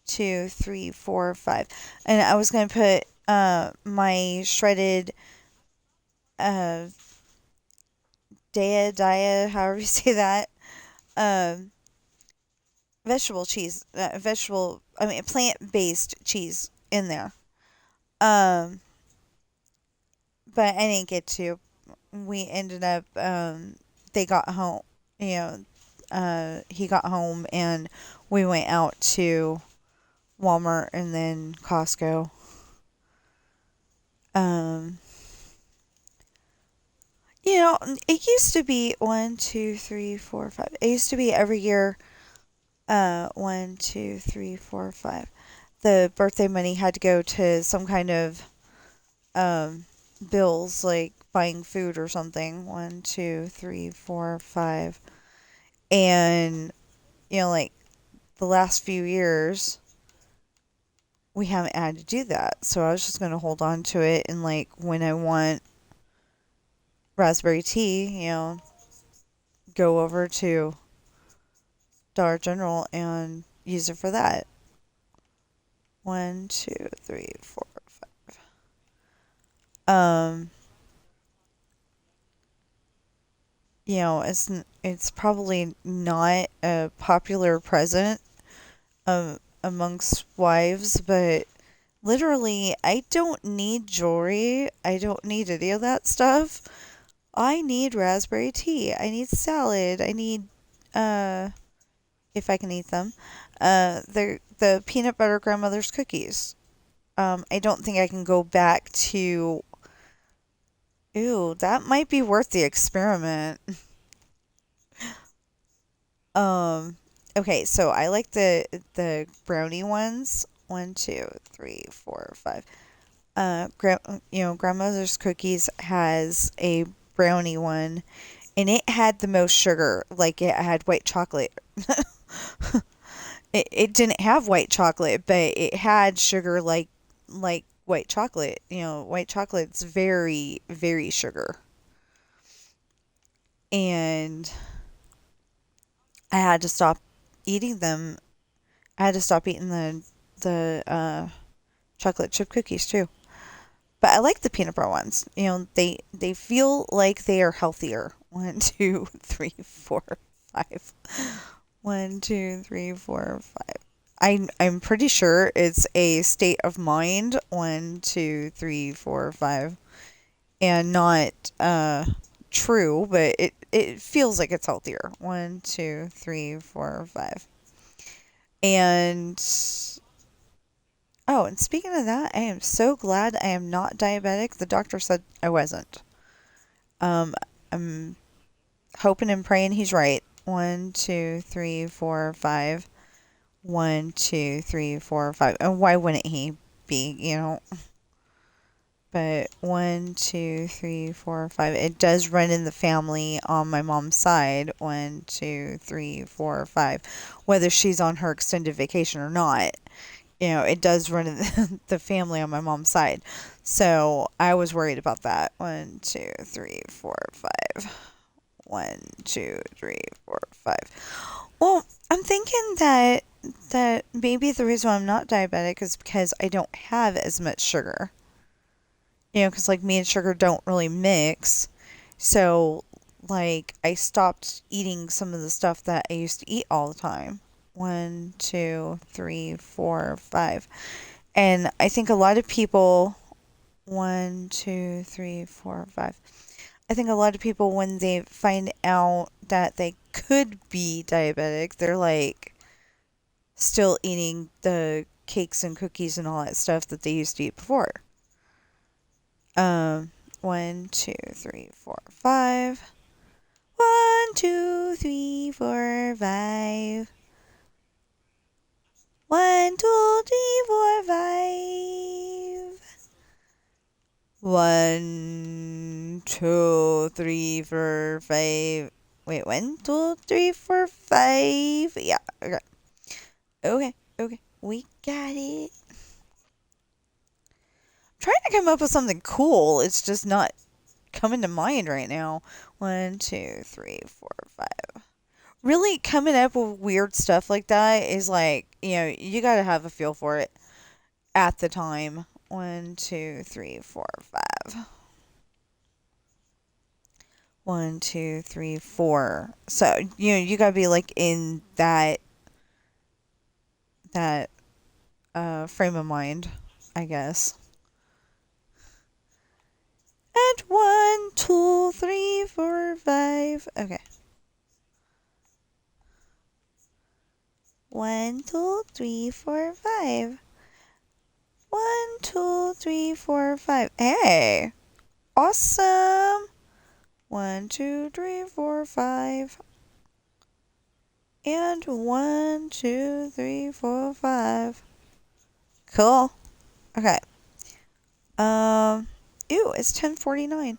2, 3, 4, 5, and I was gonna put my shredded however you say that. Um, plant-based cheese in there. Um, but I didn't get to. We ended up, they got home, you know, he got home and we went out to Walmart and then Costco. Um, it used to be one, two, three, four, five. It used to be every year, one, two, three, four, five. The birthday money had to go to some kind of um, bills like buying food or something. One, two, three, four, five. And, like the last few years, we haven't had to do that. So I was just going to hold on to it. And, like, when I want raspberry tea, go over to Dollar General and use it for that. One, two, three, four, five. Um, it's probably not a popular present amongst wives, but literally, I don't need jewelry. I don't need any of that stuff. I need raspberry tea. I need salad. I need, uh, if I can eat them, the peanut butter grandmother's cookies. I don't think I can go back to. Ew, that might be worth the experiment. Um, okay, so I like the brownie ones. One, two, three, four, five. Grandmother's cookies has a brownie one, and it had the most sugar. Like it had white chocolate. It didn't have white chocolate, but it had sugar like white chocolate. White chocolate's very, very sugar. And I had to stop eating them. I had to stop eating the chocolate chip cookies too. But I like the peanut butter ones. They feel like they are healthier. One, two, three, four, five. One, two, three, four, five. I'm pretty sure it's a state of mind. One, two, three, four, five, and not true, but it feels like it's healthier. One, two, three, four, five, and oh, and speaking of that, I am so glad I am not diabetic. The doctor said I wasn't. I'm hoping and praying he's right. One, two, three, four, five. One, two, three, four, five. And why wouldn't he be? But one, two, three, four, five. It does run in the family on my mom's side. One, two, three, four, five. Whether she's on her extended vacation or not, it does run in the family on my mom's side. So I was worried about that. One, two, three, four, five. One, two, three, four, five. Well, I'm thinking that maybe the reason why I'm not diabetic is because I don't have as much sugar. Because like me and sugar don't really mix. So, like, I stopped eating some of the stuff that I used to eat all the time. One, two, three, four, five. And I think a lot of people, one, two, three, four, five. I think a lot of people, when they find out that they could be diabetic, they're like still eating the cakes and cookies and all that stuff that they used to eat before. One, two, three, four, five. One, two, three, four, five. One, two, three, four, five. One, two, three, four, five. Wait, one, two, three, four, five. Yeah, okay. Okay. We got it. I'm trying to come up with something cool. It's just not coming to mind right now. One, two, three, four, five. Really coming up with weird stuff like that is like, you gotta have a feel for it at the time. One, two, three, four, five. 1, 2, 3, 4. So, you gotta be like in that frame of mind, I guess. And 1, 2, 3, 4, 5. Okay. 1, 2, 3, 4, 5. 1, 2, 3, 4, 5. Hey! Awesome! 1, 2, 3, 4, 5. And 1, 2, 3, 4, 5. Cool. Okay. Um, Ew, it's 10:49.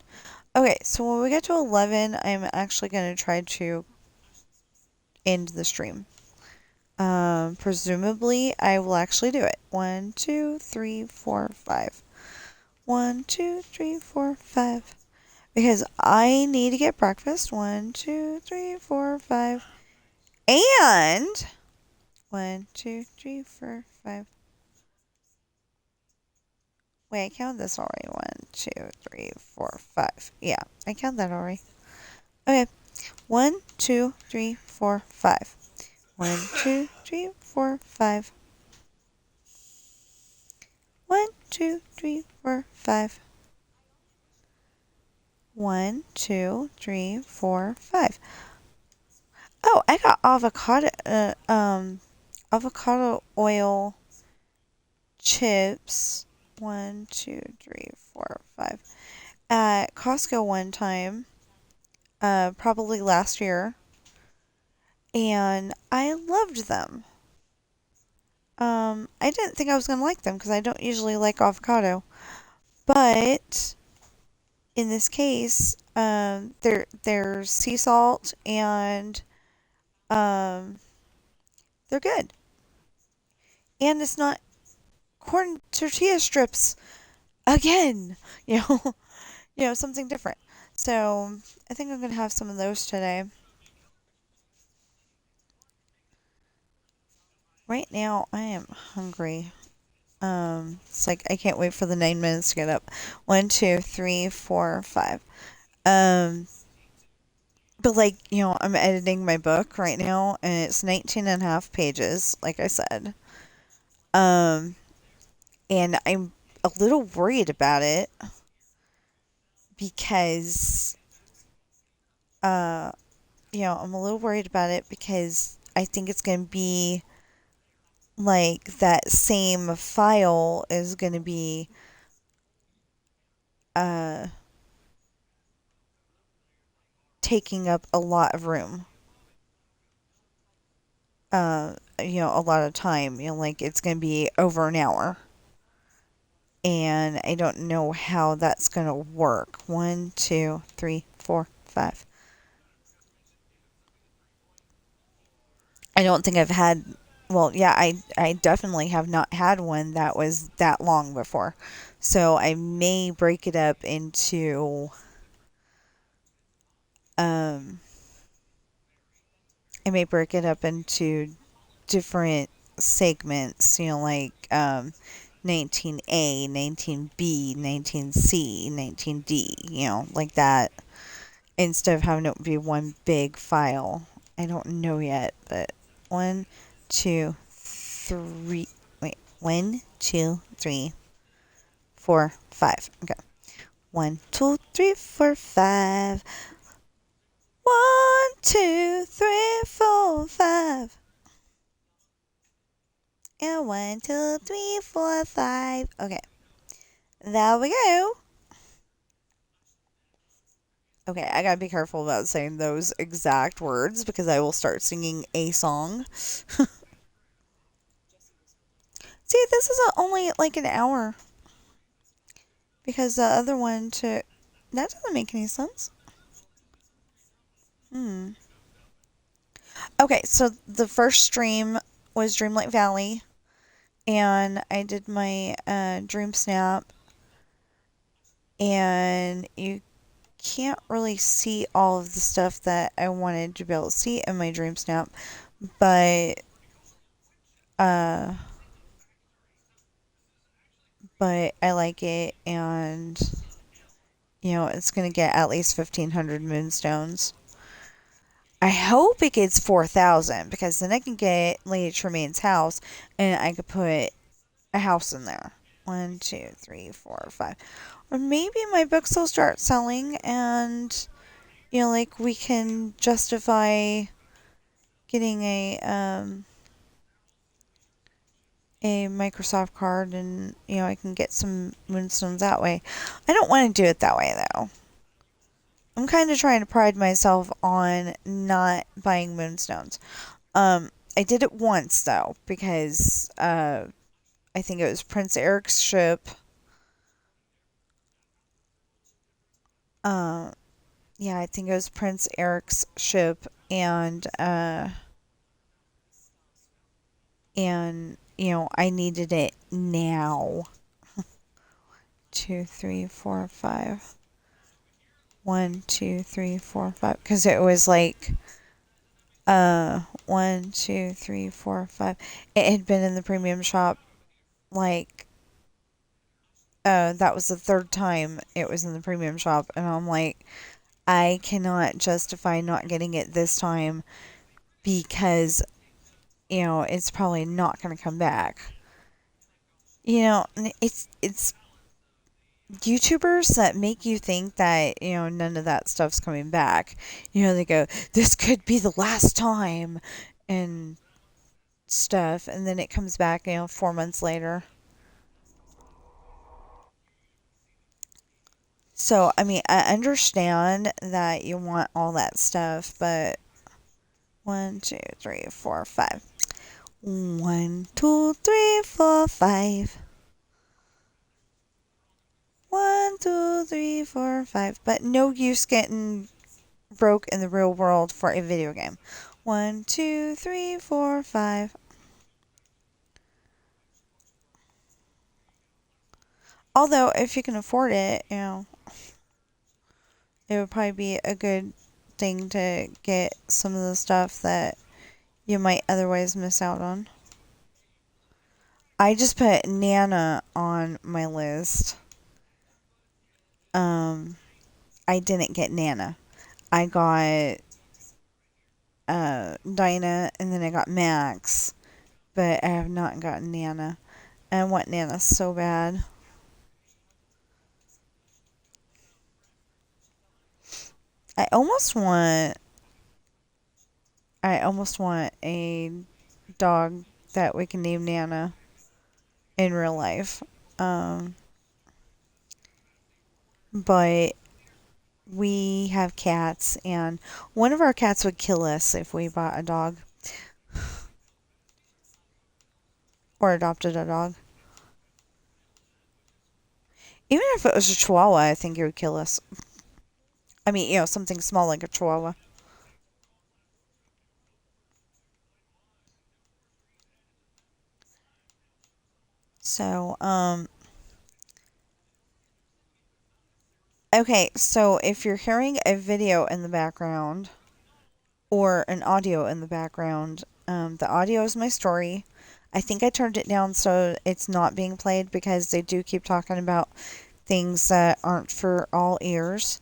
Okay, so when we get to 11, I'm actually going to try to end the stream. Presumably, I will actually do it. 1, 2, 3, 4, 5. 1, 2, 3, 4, 5. Because I need to get breakfast. 1, 2, 3, 4, 5. And 1, 2, 3, 4, 5. Wait, I counted this already. 1, 2, 3, 4, 5. Yeah, I counted that already. Okay. 1, 2, 3, 4, 5. 1, 2, 3, 4, 5. 1, 2, 3, 4, 5. 1, 2, 3, 4, 5. Oh, I got avocado oil chips. 1, 2, 3, 4, 5. At Costco one time, probably last year, and I loved them. I didn't think I was gonna like them because I don't usually like avocado, but in this case, they're sea salt and um, they're good, and it's not corn tortilla strips again. You know, something different. So I think I'm gonna have some of those today. Right now, I am hungry. It's like I can't wait for the 9 minutes to get up. 1, 2, 3, 4, 5. Um, but like, I'm editing my book right now and it's 19 and a half pages, like I said. Um, and I'm a little worried about it because, uh, I'm a little worried about it because I think it's going to be like that same file is going to be, uh, taking up a lot of room. A lot of time. Like it's going to be over an hour. And I don't know how that's going to work. 1, 2, 3, 4, 5. I don't think I've had. Well, yeah, I definitely have not had one that was that long before. So I may break it up into. Um, I may break it up into different segments, like 19A, 19B, 19C, 19D, like that, instead of having it be one big file. I don't know yet, but 1, 2, 3. Wait, 1, 2, 3, 4, 5. Okay. 1, 2, 3, 4, 5. 1, 2, 3, 4, 5. And 1, 2, 3, 4, 5. Okay. There we go. Okay, I gotta be careful about saying those exact words because I will start singing a song. See, this is only like an hour because the other one took. That doesn't make any sense. Hmm. Okay, so the first stream was Dreamlight Valley, and I did my Dream Snap, and you can't really see all of the stuff that I wanted to be able to see in my Dream Snap, but uh, I like it, and it's going to get at least 1,500 moonstones. I hope it gets 4,000 because then I can get Lady Tremaine's house and I could put a house in there. One, two, three, four, five. Or maybe my books will start selling and, like we can justify getting a Microsoft card and, I can get some moonstones that way. I don't want to do it that way though. I'm kind of trying to pride myself on not buying moonstones. I did it once though because I think it was Prince Eric's ship. Uh, yeah, I think it was Prince Eric's ship, and I needed it now. 2, 3, 4, 5. 1, 2, 3, 4, 5. Because it was like 1, 2, 3, 4, 5. It had been in the premium shop like that was the third time it was in the premium shop, and I'm like, I cannot justify not getting it this time because it's probably not going to come back. It's YouTubers that make you think that none of that stuff's coming back. They go, this could be the last time and stuff, and then it comes back 4 months later. So I mean, I understand that you want all that stuff, but 1, 2, 3, 4, 5. 1, 2, 3, 4, 5. 1, 2, 3, 4, 5. But no use getting broke in the real world for a video game. 1, 2, 3, 4, 5. Although, if you can afford it, it would probably be a good thing to get some of the stuff that you might otherwise miss out on. I just put Nana on my list. I didn't get Nana. I got Dinah, and then I got Max, but I have not gotten Nana. I want Nana so bad. I almost want I almost want a dog that we can name Nana in real life. Um, but we have cats, and one of our cats would kill us if we bought a dog or adopted a dog. Even if it was a chihuahua, I think it would kill us. I mean, something small like a chihuahua. So, okay, so if you're hearing a video in the background or an audio in the background, the audio is my story. I think I turned it down so it's not being played because they do keep talking about things that aren't for all ears.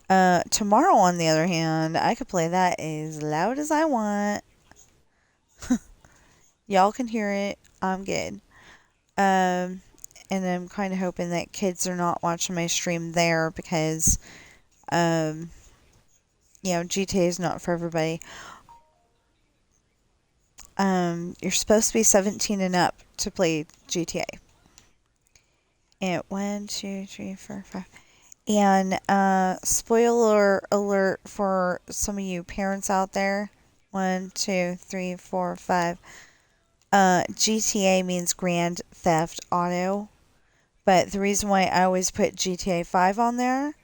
Tomorrow, on the other hand, I could play that as loud as I want. Y'all can hear it. I'm good. Um, and I'm kind of hoping that kids are not watching my stream there because, um, GTA is not for everybody. You're supposed to be 17 and up to play GTA. And 1, 2, 3, 4, 5. And spoiler alert for some of you parents out there. 1, 2, 3, 4, 5. GTA means Grand Theft Auto. But the reason why I always put GTA 5 on there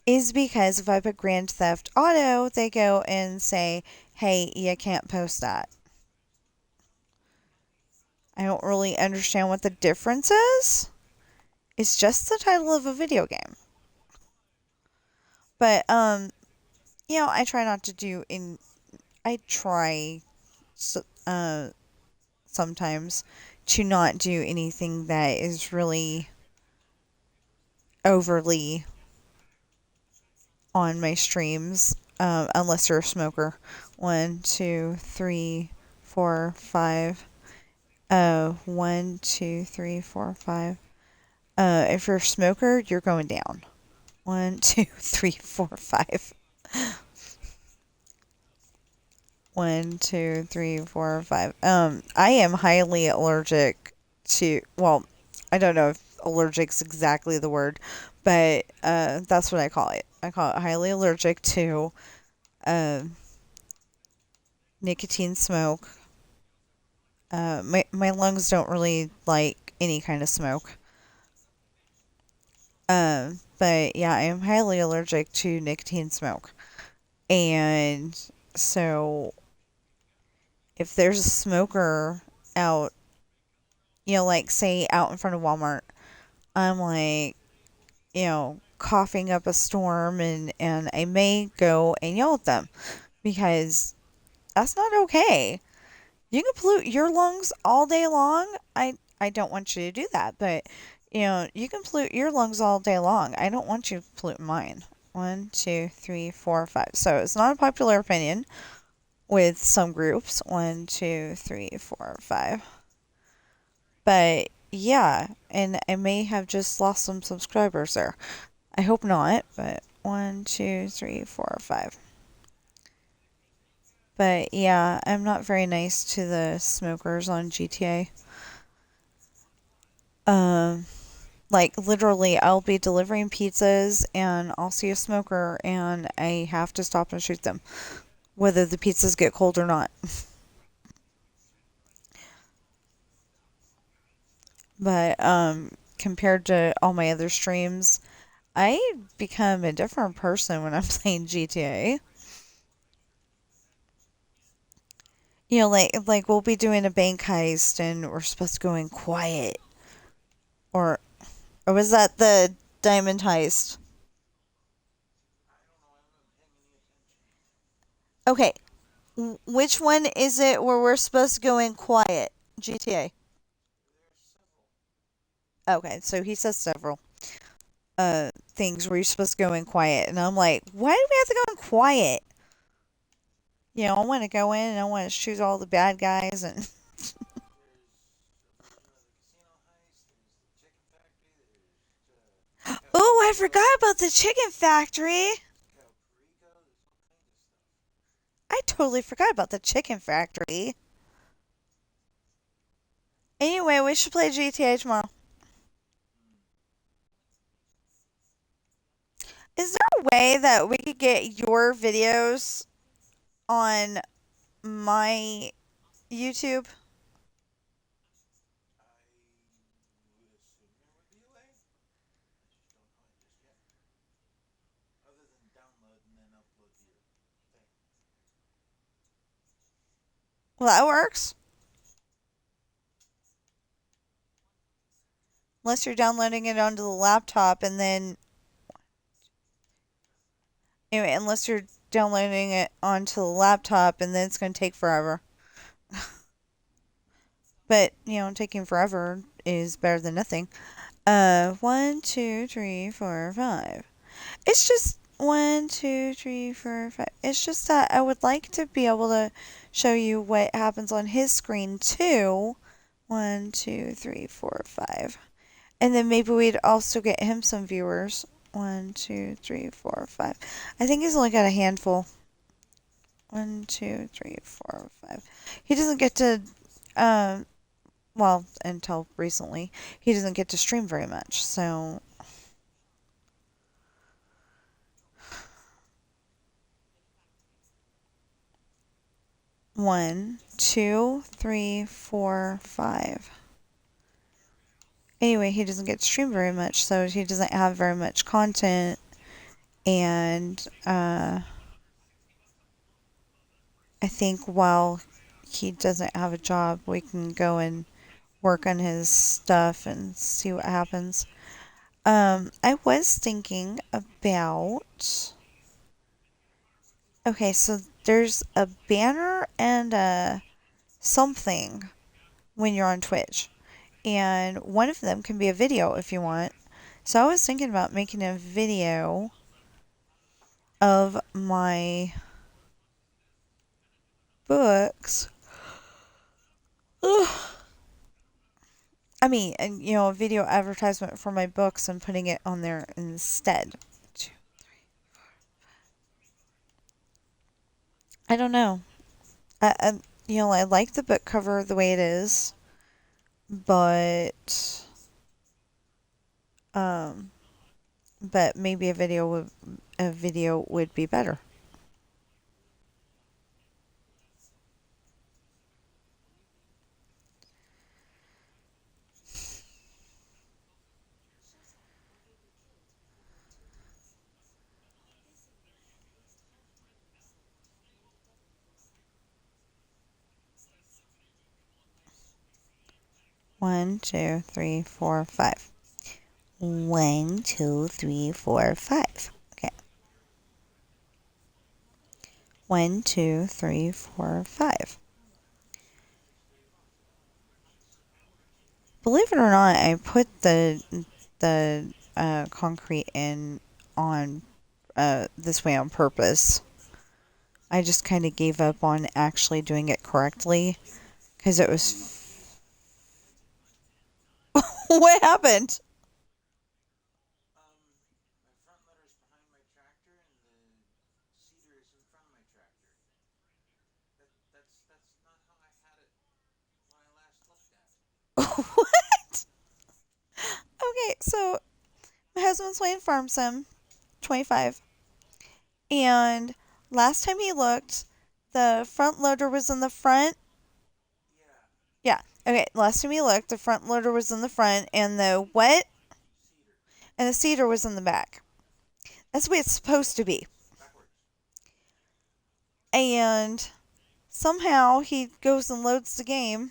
is because if I put Grand Theft Auto, they go and say, hey, you can't post that. I don't really understand what the difference is. It's just the title of a video game. But, I try not to do I try sometimes to not do anything that is really overly on my streams, unless you're a smoker. 1, 2, 3, 4, 5. 1, 2, 3, 4, 5. If you're a smoker, you're going down. 1, 2, 3, 4, 5. 1, 2, 3, 4, 5. I am highly allergic to, well, I don't know if allergic's exactly the word, but that's what I call it. I call it highly allergic to uh, nicotine smoke. My lungs don't really like any kind of smoke. But yeah, I am highly allergic to nicotine smoke. And so if there's a smoker out, like say out in front of Walmart, I'm like, coughing up a storm, and I may go and yell at them because that's not okay. You can pollute your lungs all day long. I don't want you to do that, but you can pollute your lungs all day long. I don't want you to pollute mine. 1, 2, 3, 4, 5. So it's not a popular opinion with some groups. 1, 2, 3, 4, 5. But yeah, and I may have just lost some subscribers there. I hope not, but 1, 2, 3, 4, 5. But yeah, I'm not very nice to the smokers on GTA. Um, like literally, I'll be delivering pizzas and I'll see a smoker and I have to stop and shoot them, whether the pizzas get cold or not. But compared to all my other streams, I become a different person when I'm playing GTA. Like we'll be doing a bank heist and we're supposed to go in quiet, or was that the diamond heist? Okay, which one is it where we're supposed to go in quiet? GTA. Okay, so he says several things where you're supposed to go in quiet, and I'm like, why do we have to go in quiet? I want to go in and I want to shoot all the bad guys and. Oh, I forgot about the chicken factory. I totally forgot about the chicken factory. Anyway, we should play GTA tomorrow. Is there a way that we could get your videos on my YouTube? Well, that works. Unless you're downloading it onto the laptop and then. Anyway, unless you're downloading it onto the laptop and then it's going to take forever. But, taking forever is better than nothing. 1, 2, 3, 4, 5. It's just 1, 2, 3, 4, 5. It's just that I would like to be able to show you what happens on his screen too. 1, 2, 3, 4, 5. And then maybe we'd also get him some viewers. 1, 2, 3, 4, 5. I think he's only got a handful. 1, 2, 3, 4, 5. He doesn't get to, well, until recently, he doesn't get to stream very much. So 1, 2, 3, 4, 5. Anyway, he doesn't get to stream very much, so he doesn't have very much content. And I think while he doesn't have a job, we can go and work on his stuff and see what happens. I was thinking about. Okay, so there's a banner and a something when you're on Twitch, and one of them can be a video if you want. So I was thinking about making a video of my books. I mean, and a video advertisement for my books and putting it on there instead. I don't know. I like the book cover the way it is, but um, but maybe a video would be better. 1, 2, 3, 4, 5. 1, 2, 3, 4, 5. Okay. 1, 2, 3, 4, 5. Believe it or not, I put the concrete in on this way on purpose. I just kind of gave up on actually doing it correctly because it was. What happened? What? Okay, so my husband's playing Farm Sim 25, and last time he looked, the front loader was in the front. Yeah. Okay. Last time he looked, the front loader was in the front, and the what? And the cedar was in the back. That's the way it's supposed to be. And somehow he goes and loads the game,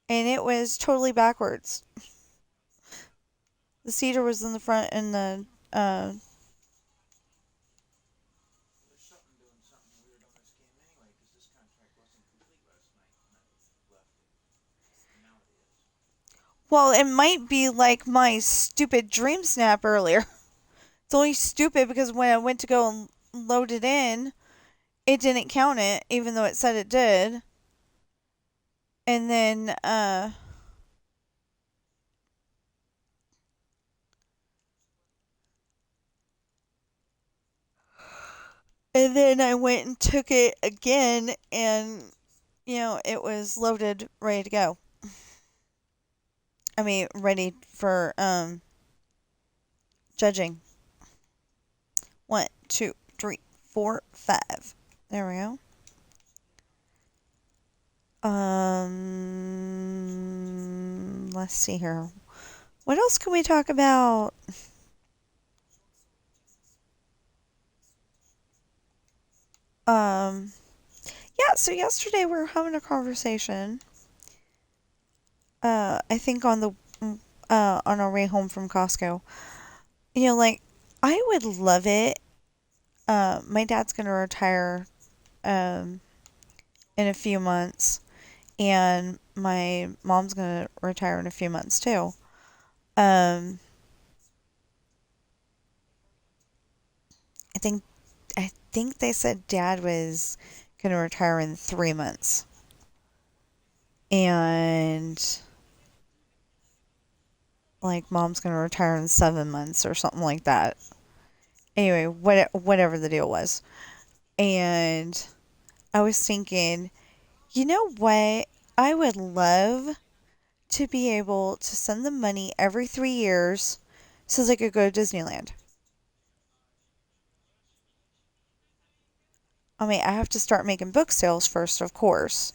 and it was totally backwards. The cedar was in the front, and the well, it might be like my stupid dream snap earlier. It's only stupid because when I went to go and load it in, it didn't count it, even though it said it did. And then, I went and took it again, and it was loaded, ready to go. I mean, ready for judging. 1, 2, 3, 4, 5. There we go. Let's see here. What else can we talk about? Um, yeah. So yesterday we were having a conversation. I think on our way home from Costco. Like I would love it. My dad's gonna retire um in a few months, and my mom's gonna retire in a few months too. Um, I think they said Dad was gonna retire in 3 months, and like Mom's gonna retire in 7 months or something like that. Anyway, whatever the deal was, and I was thinking, you know what? I would love to be able to send them money every 3 years so they could go to Disneyland. I mean, I have to start making book sales first, of course.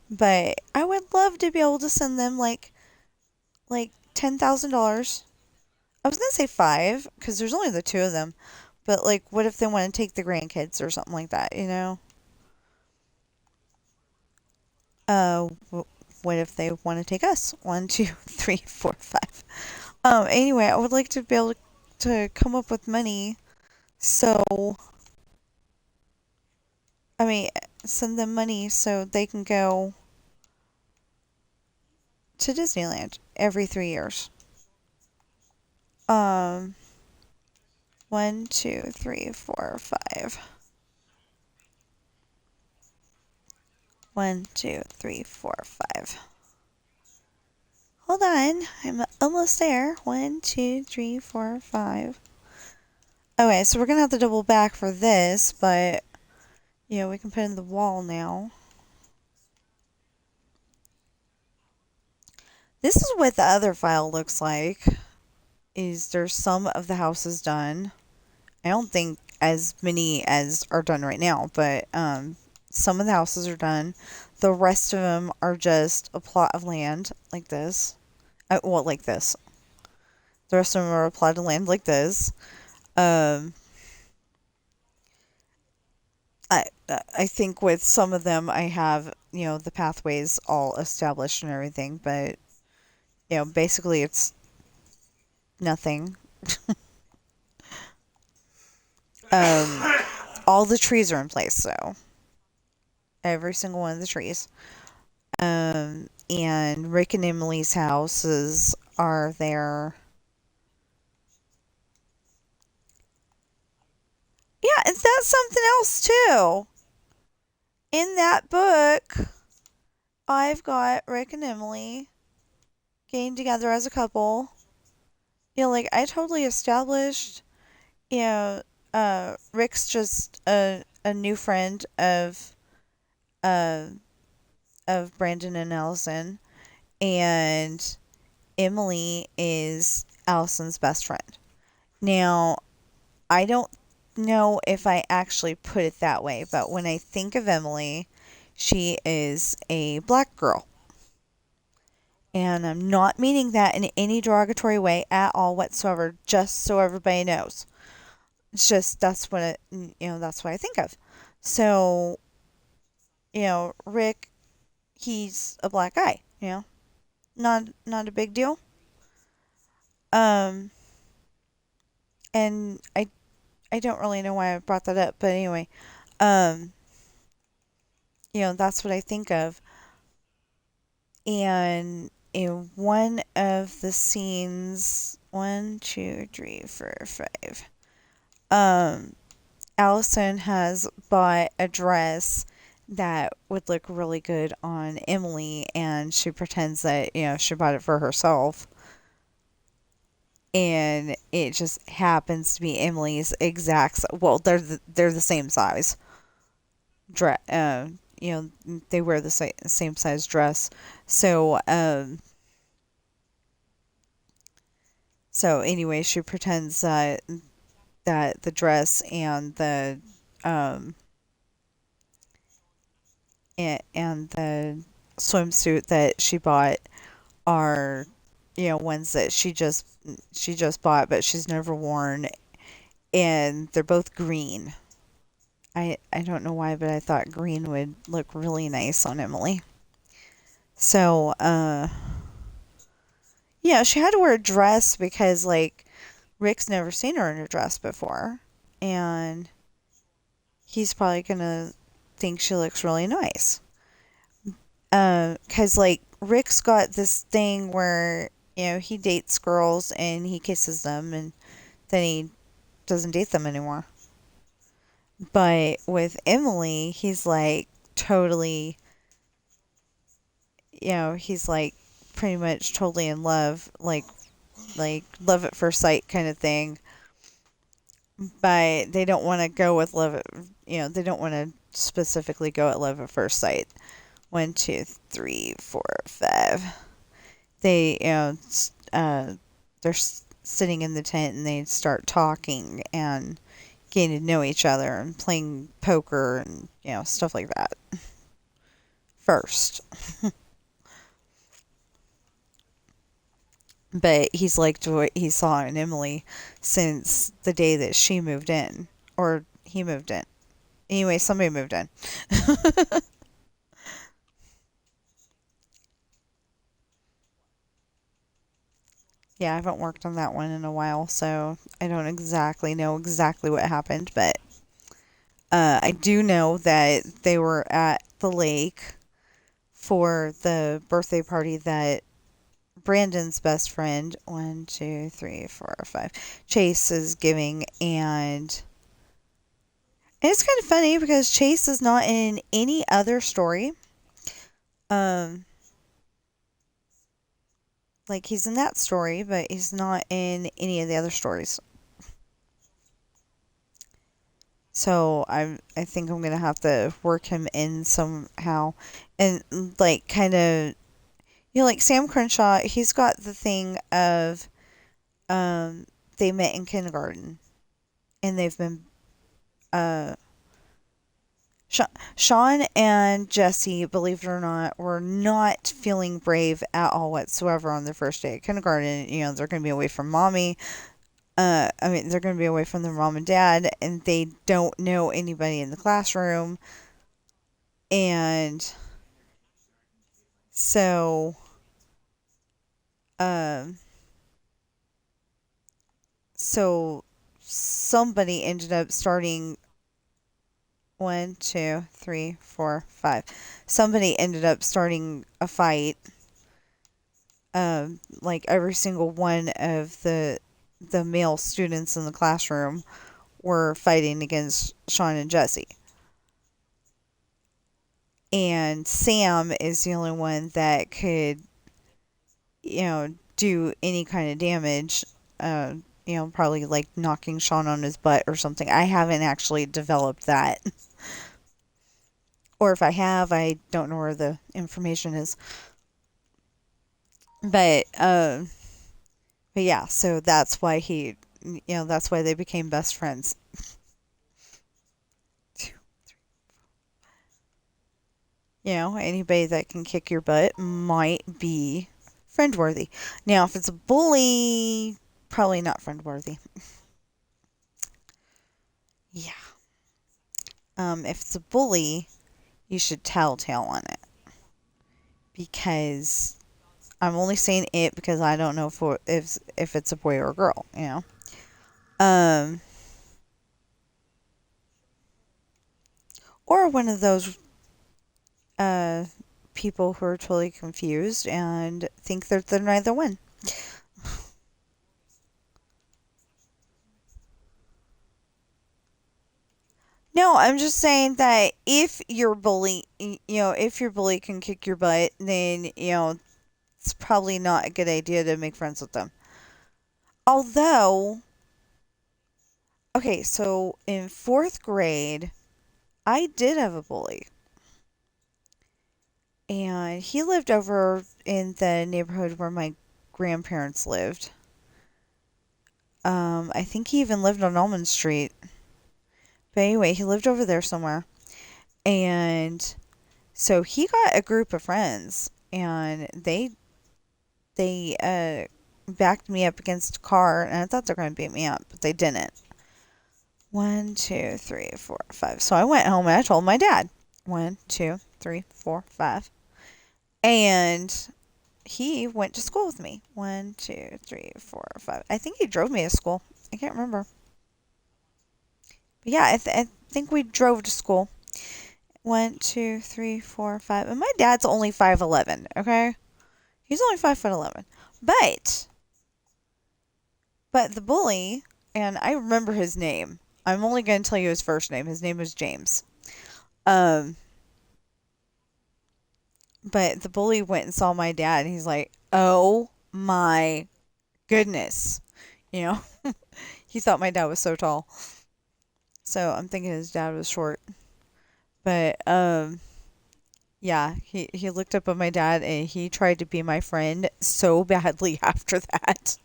But I would love to be able to send them like $10,000. I was gonna say five because there's only the two of them. But like, what if they want to take the grandkids or something like that? Uh, what if they want to take us? 1, 2, 3, 4, 5. Anyway, I would like to be able to come up with money. So, I mean, send them money so they can go to Disneyland every 3 years. Um, 1, 2, 3, 4, 5. 1, 2, 3, 4, 5. Hold on, I'm almost there. 1, 2, 3, 4, 5. Okay, so we're gonna have to double back for this, but yeah, we can put in the wall now. This is what the other file looks like. Is there's some of the houses done. I don't think as many as are done right now, but some of the houses are done. The rest of them are just a plot of land like this. Well, like this. The rest of them are a plot of land like this. Um, I think with some of them I have, the pathways all established and everything, but basically it's nothing. Um, all the trees are in place, so every single one of the trees. And Rick and Emily's houses are there. Yeah, and that's something else too. In that book, I've got Rick and Emily getting together as a couple. Like I totally established, Rick's just a new friend uh of Brandon and Allison, and Emily is Allison's best friend. Now, I don't know if I actually put it that way, but when I think of Emily, she is a black girl. And I'm not meaning that in any derogatory way at all whatsoever, just so everybody knows. It's just that's what I think of. So, Rick, he's a black guy, not a big deal. Um, and I don't really know why I brought that up, but anyway, um, that's what I think of. And in one of the scenes, 1, 2, 3, 4, 5, Allison has bought a dress that would look really good on Emily, and she pretends that, she bought it for herself. And it just happens to be Emily's exact. Well, they're the same size. Dress. They wear the same size dress. So anyway, she pretends that the dress and um and the swimsuit that she bought are ones that she just bought but she's never worn, and they're both green. I don't know why, but I thought green would look really nice on Emily. So yeah, she had to wear a dress because like Rick's never seen her in a dress before, and he's probably gonna think she looks really nice. Cause like Rick's got this thing where he dates girls and he kisses them and then he doesn't date them anymore. But with Emily, he's like totally, he's like pretty much totally in love, like love at first sight kind of thing. But they don't want to go with love. They don't want to specifically go at love at first sight. 1, 2, 3, 4, 5. They, they're sitting in the tent and they start talking and getting to know each other and playing poker and, stuff like that first. But he's liked what he saw in Emily since the day that she moved in. Or he moved in. Anyway, somebody moved in. Yeah, I haven't worked on that one in a while, so I don't exactly know what happened, but I do know that they were at the lake for the birthday party that Brandon's best friend. One, two, three, four, five. Chase is giving, and it's kind of funny because Chase is not in any other story. Um, like he's in that story, but he's not in any of the other stories. So I think I'm gonna have to work him in somehow, and like kind of like Sam Crenshaw. He's got the thing of um they met in kindergarten, and they've been uh Sean and Jesse, believe it or not, were not feeling brave at all whatsoever on their first day at kindergarten. They're going to be away from mommy. They're going to be away from their mom and dad, and they don't know anybody in the classroom. And so, um, so somebody ended up starting one, two, three, four, five. Somebody ended up starting a fight. Like every single one of the male students in the classroom were fighting against Sean and Jesse. And Sam is the only one that could, do any kind of damage. Probably like knocking Sean on his butt or something. I haven't actually developed that. Or if I have, I don't know where the information is. But yeah, so that's why that's why they became best friends. Anybody that can kick your butt might be friend worthy. Now, if it's a bully, probably not friend worthy. Yeah. If it's a bully, you should telltale on it. Because I'm only saying it because I don't know if it's a boy or a girl, Or one of those uh people who are totally confused and think that they're neither one. No, I'm just saying that if your bully can kick your butt, then, it's probably not a good idea to make friends with them. Although, okay, so in fourth grade, I did have a bully. And he lived over in the neighborhood where my grandparents lived. I think he even lived on Almond Street. But anyway, he lived over there somewhere. And so he got a group of friends, and they backed me up against a car, and I thought they were going to beat me up, but they didn't. One, two, three, four, five. So I went home and I told my dad. One, two, three, four, five. And he went to school with me. One, two, three, four, five. I think he drove me to school. I can't remember. But yeah, I think we drove to school. One, two, three, four, five. And my dad's only 5'11", okay? He's only 5'11". But the bully, and I remember his name. I'm only going to tell you his first name. His name was James. Um, but the bully went and saw my dad, and he's like, "Oh my goodness," you know. He thought my dad was so tall. So I'm thinking his dad was short. But yeah, he looked up at my dad and he tried to be my friend so badly after that.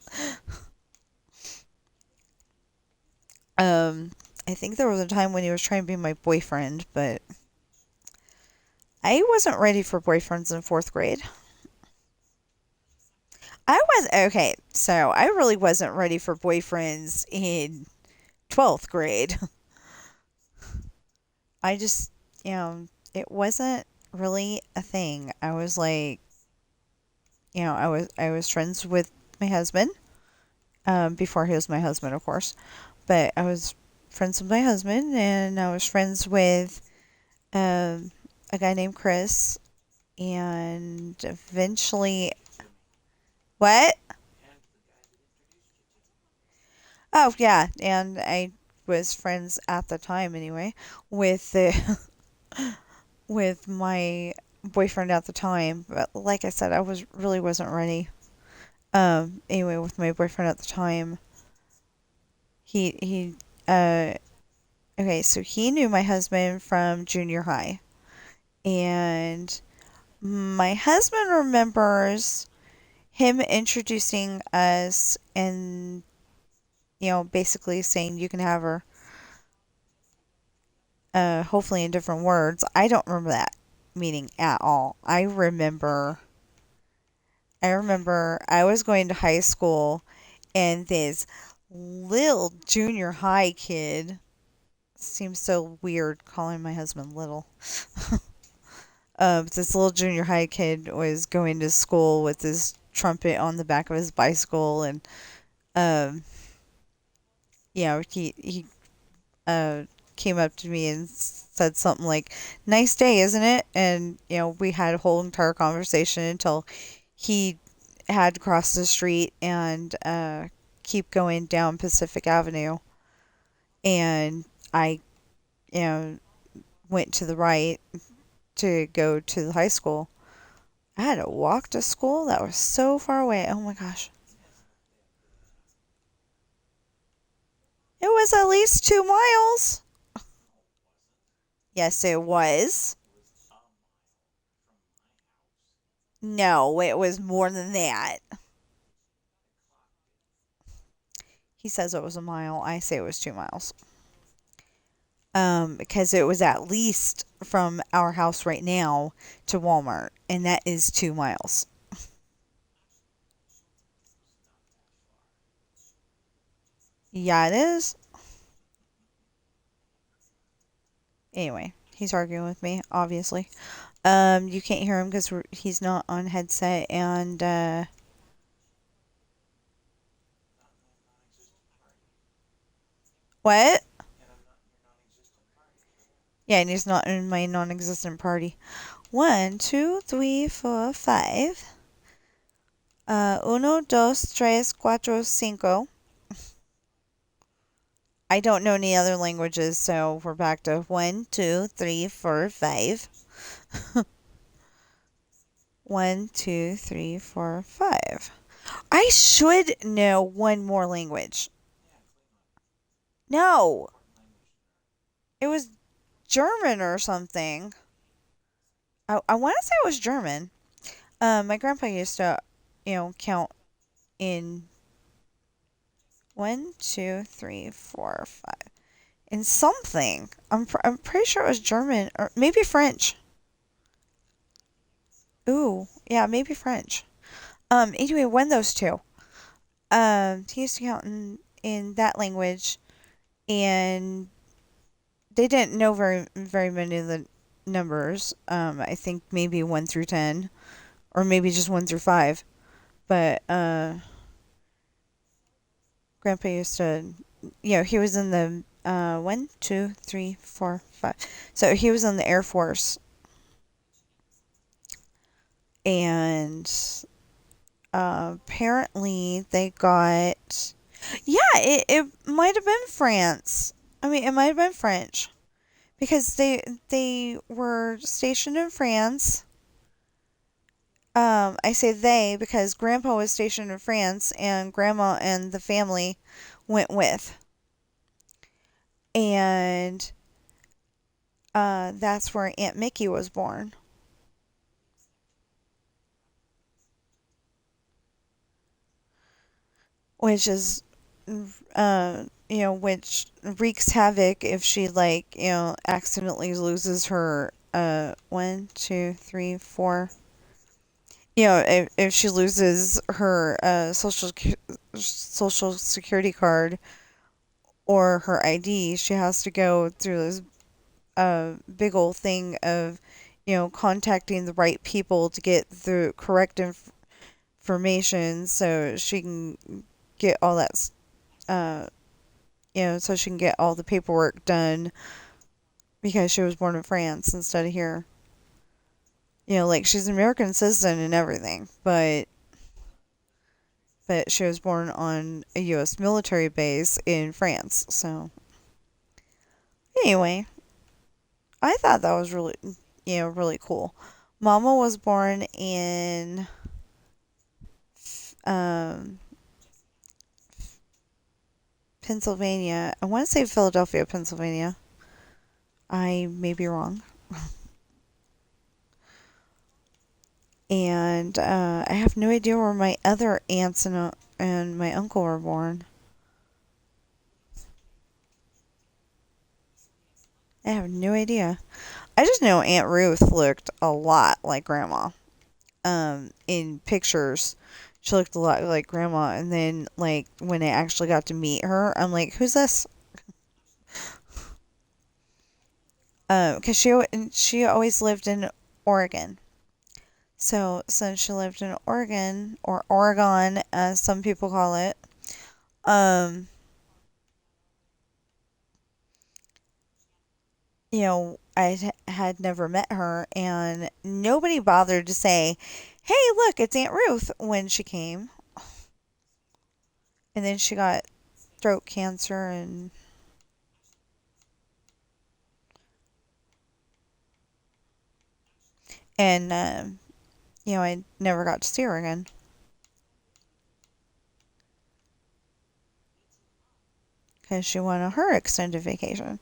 Um, I think there was a time when he was trying to be my boyfriend, but I wasn't ready for boyfriends in fourth grade. I was okay, so I really wasn't ready for boyfriends in 12th grade. I just, it wasn't really a thing. I was like, I was friends with my husband, before he was my husband, of course. But I was friends with my husband, and I was friends with a guy named Chris, and eventually, What? Oh yeah, and I was friends at the time anyway with the with my boyfriend at the time. But like I said, I wasn't ready. Anyway, with my boyfriend at the time, he okay, so he knew my husband from junior high, and my husband remembers him introducing us and basically saying you can have her, hopefully in different words. I don't remember that meeting at all. I remember I was going to high school and this little junior high kid, seems so weird calling my husband little. This little junior high kid was going to school with his trumpet on the back of his bicycle, and um, he uh, came up to me and said something like, "Nice day, isn't it?" And we had a whole entire conversation until he had to cross the street and keep going down Pacific Avenue, and I you know went to the right to go to the high school. I had to walk to school. That was so far away. Oh my gosh. It was at least 2 miles. Yes, it was. No, it was more than that. He says it was a mile. I say it was 2 miles. Because it was at least from our house right now to Walmart, and that is 2 miles. Yeah, it is. Anyway, he's arguing with me, obviously. You can't hear him because he's not on headset, and what? Yeah, and he's not in my non-existent party. 1, 2, 3, 4, 5. Uno, dos, tres, cuatro, cinco. I don't know any other languages, so we're back to 1, 2, 3, 4, 5. 1, 2, 3, 4, 5. I should know one more language. No, it was German or something. I want to say it was German. My grandpa used to, count in 1, 2, 3, 4, 5 in something. I'm pretty sure it was German or maybe French. Ooh, yeah, maybe French. Anyway, one of those two. He used to count in that language, and they didn't know very many of the numbers. I think maybe 1 through 10, or maybe just 1 through 5. But Grandpa used to, he was in the 1, 2, 3, 4, 5. So he was in the Air Force, and apparently they got, yeah, it might have been France. I mean, it might have been French because they were stationed in France. I say they because Grandpa was stationed in France and Grandma and the family went with, and that's where Aunt Mickey was born, which is which wreaks havoc if she accidentally loses her 1, 2, 3, 4. If she loses her social security card or her ID, she has to go through this big old thing of contacting the right people to get the correct information so she can get all that uh, so she can get all the paperwork done because she was born in France instead of here. Like she's an American citizen and everything, but but she was born on a U.S. military base in France. So anyway, I thought that was really, really cool. Mama was born in um, Pennsylvania. I want to say Philadelphia, Pennsylvania. I may be wrong. And I have no idea where my other aunts and my uncle were born. I have no idea. I just know Aunt Ruth looked a lot like Grandma. In pictures, she looked a lot like Grandma, and then like when I actually got to meet her, I'm like, "Who's this?" Because she always lived in Oregon. So since she lived in Oregon or Oregon, as some people call it, um, had never met her, and nobody bothered to say, "Hey, look, it's Aunt Ruth," when she came. And then she got throat cancer, and I never got to see her again because she went on her extended vacation.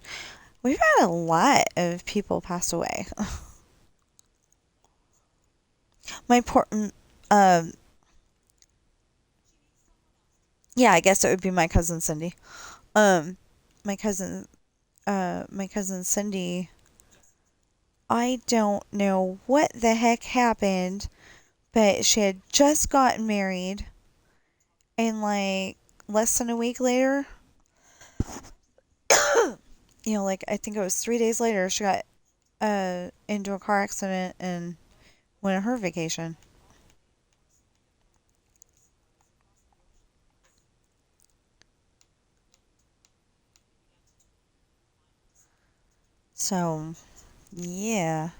We've had a lot of people pass away. My poor, yeah, I guess it would be my cousin Cindy. Um, my cousin, my cousin Cindy. I don't know what the heck happened, but she had just gotten married, and like less than a week later, like I think it was 3 days later, she got into a car accident and went on her vacation. So yeah.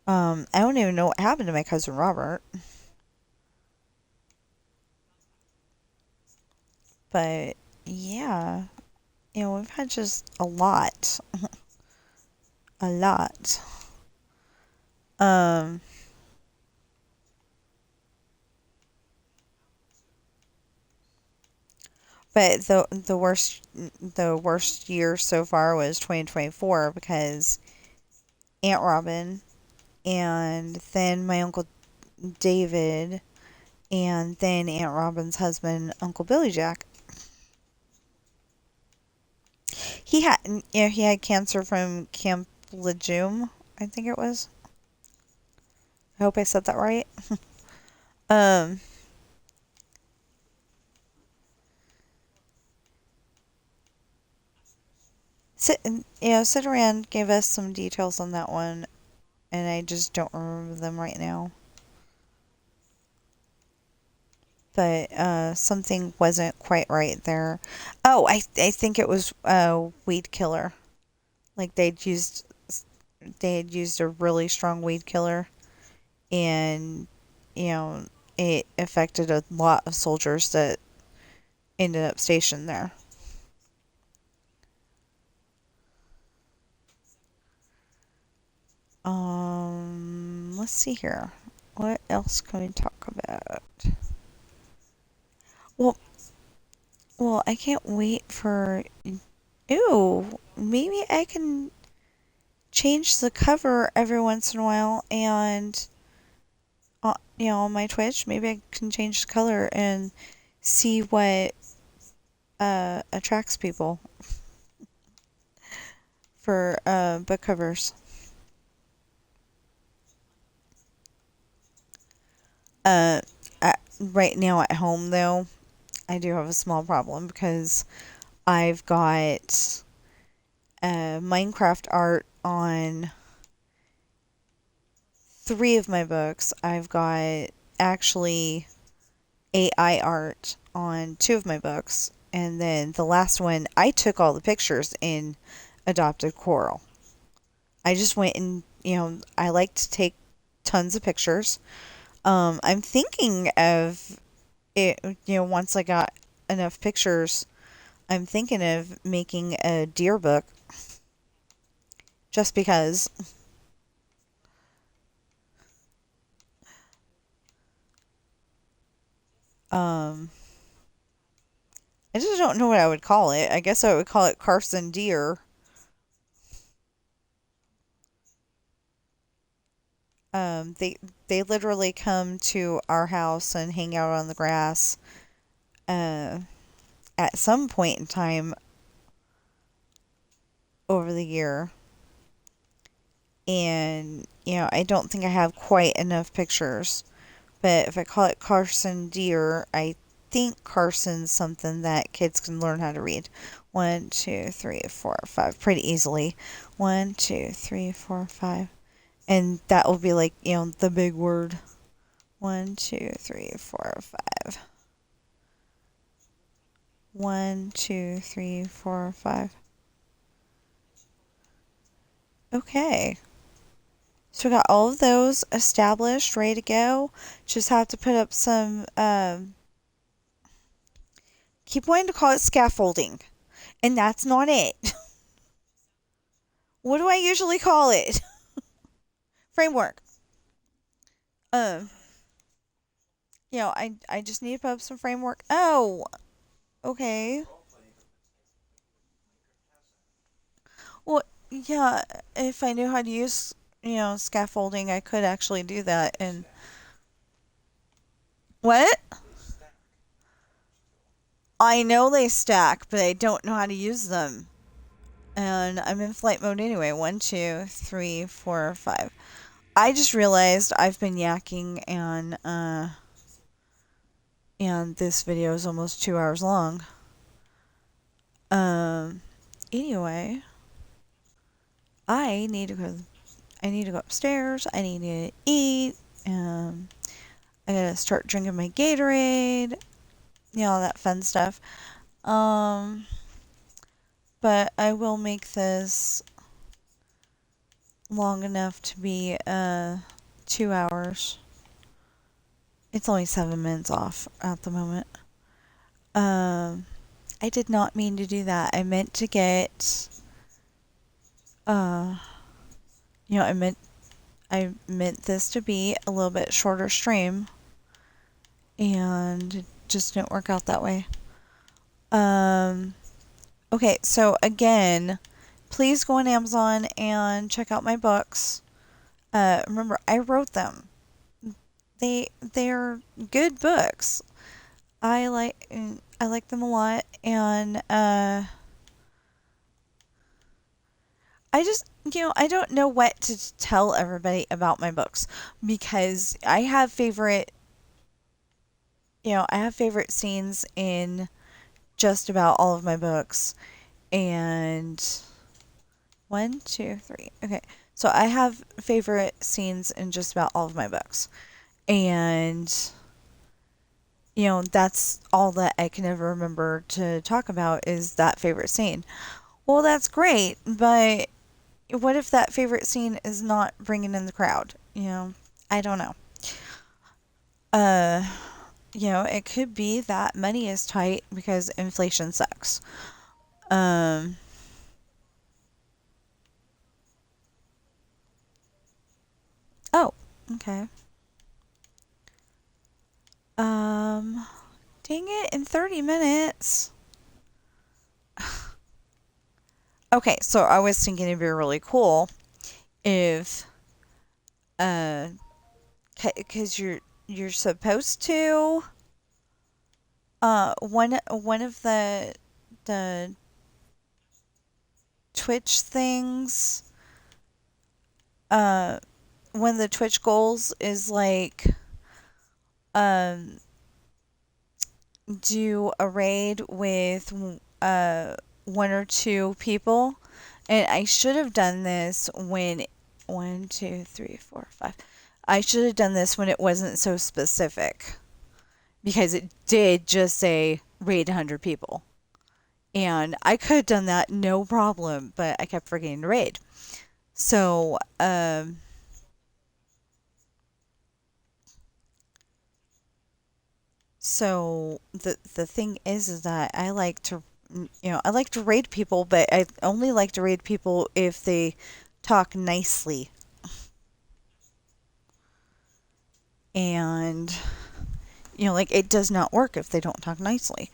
I don't even know what happened to my cousin Robert, but yeah, we've had just a lot, a lot. Um, but the worst year so far was 2024 because Aunt Robin and then my uncle David and then Aunt Robin's husband, Uncle Billy Jack. He had cancer from Camp Lejeune, I think it was. I hope I said that right. Um, Citaran gave us some details on that one, and I just don't remember them right now. But something wasn't quite right there. Oh, I think it was weed killer. Like they had used a really strong weed killer, and you know it affected a lot of soldiers that ended up stationed there. Let's see here. What else can we talk about? Well, well, I can't wait for. Ooh, maybe I can change the cover every once in a while, and on my Twitch, maybe I can change the color and see what attracts people for book covers. Uh, right now at home though, I do have a small problem because I've got Minecraft art on three of my books. I've got actually AI art on two of my books. And then the last one, I took all the pictures in Adopted Coral. I just went and, I like to take tons of pictures. I'm thinking of once I got enough pictures, I'm thinking of making a deer book just because. Um, I just don't know what I would call it. I guess I would call it Carson Deer. They literally come to our house and hang out on the grass. Uh, at some point in time over the year, and I don't think I have quite enough pictures. But if I call it Carson Deer, I think Carson's something that kids can learn how to read. One, two, three, four, five, pretty easily. One, two, three, four, five. And that will be like, the big word. One, two, three, four, five. One, two, three, four, five. Okay. So we got all of those established, ready to go. Just have to put up some, keep wanting to call it scaffolding. And that's not it. What do I usually call it? Framework. Um, I just need to put up some framework. Oh, okay. Well, yeah, if I knew how to use, scaffolding, I could actually do that. And what? I know they stack, but I don't know how to use them. And I'm in flight mode anyway. One, two, three, four, five. I just realized I've been yakking and this video is almost 2 hours long. Um, anyway, I need to go. I need to go upstairs. I need to eat. Um, I gotta start drinking my Gatorade. All that fun stuff. Um, but I will make this long enough to be 2 hours. It's only 7 minutes off at the moment. I did not mean to do that. I meant to get uh I meant this to be a little bit shorter stream, and it just didn't work out that way. Um okay, so again, please go on Amazon and check out my books. Remember, I wrote them. They're good books. I like them a lot, and I just I don't know what to tell everybody about my books, because I have favorite scenes in just about all of my books. And one, two, three. Okay. So I have favorite scenes in just about all of my books. And that's all that I can ever remember to talk about is that favorite scene. Well, that's great, but what if that favorite scene is not bringing in the crowd? I don't know. Uh, it could be that money is tight because inflation sucks. Um, oh, okay. Um, Dang it, in 30 minutes. Okay, so I was thinking it'd be really cool if, uh, because you're supposed to, one of the Twitch things, uh, one of the Twitch goals is like, um, do a raid with, one or two people. And I should have done this when, one, two, three, four, five. I should have done this when it wasn't so specific, because it did just say raid 100 people. And I could have done that no problem, but I kept forgetting to raid. So, So the thing is that I like to, I like to raid people, but I only like to raid people if they talk nicely. And like it does not work if they don't talk nicely.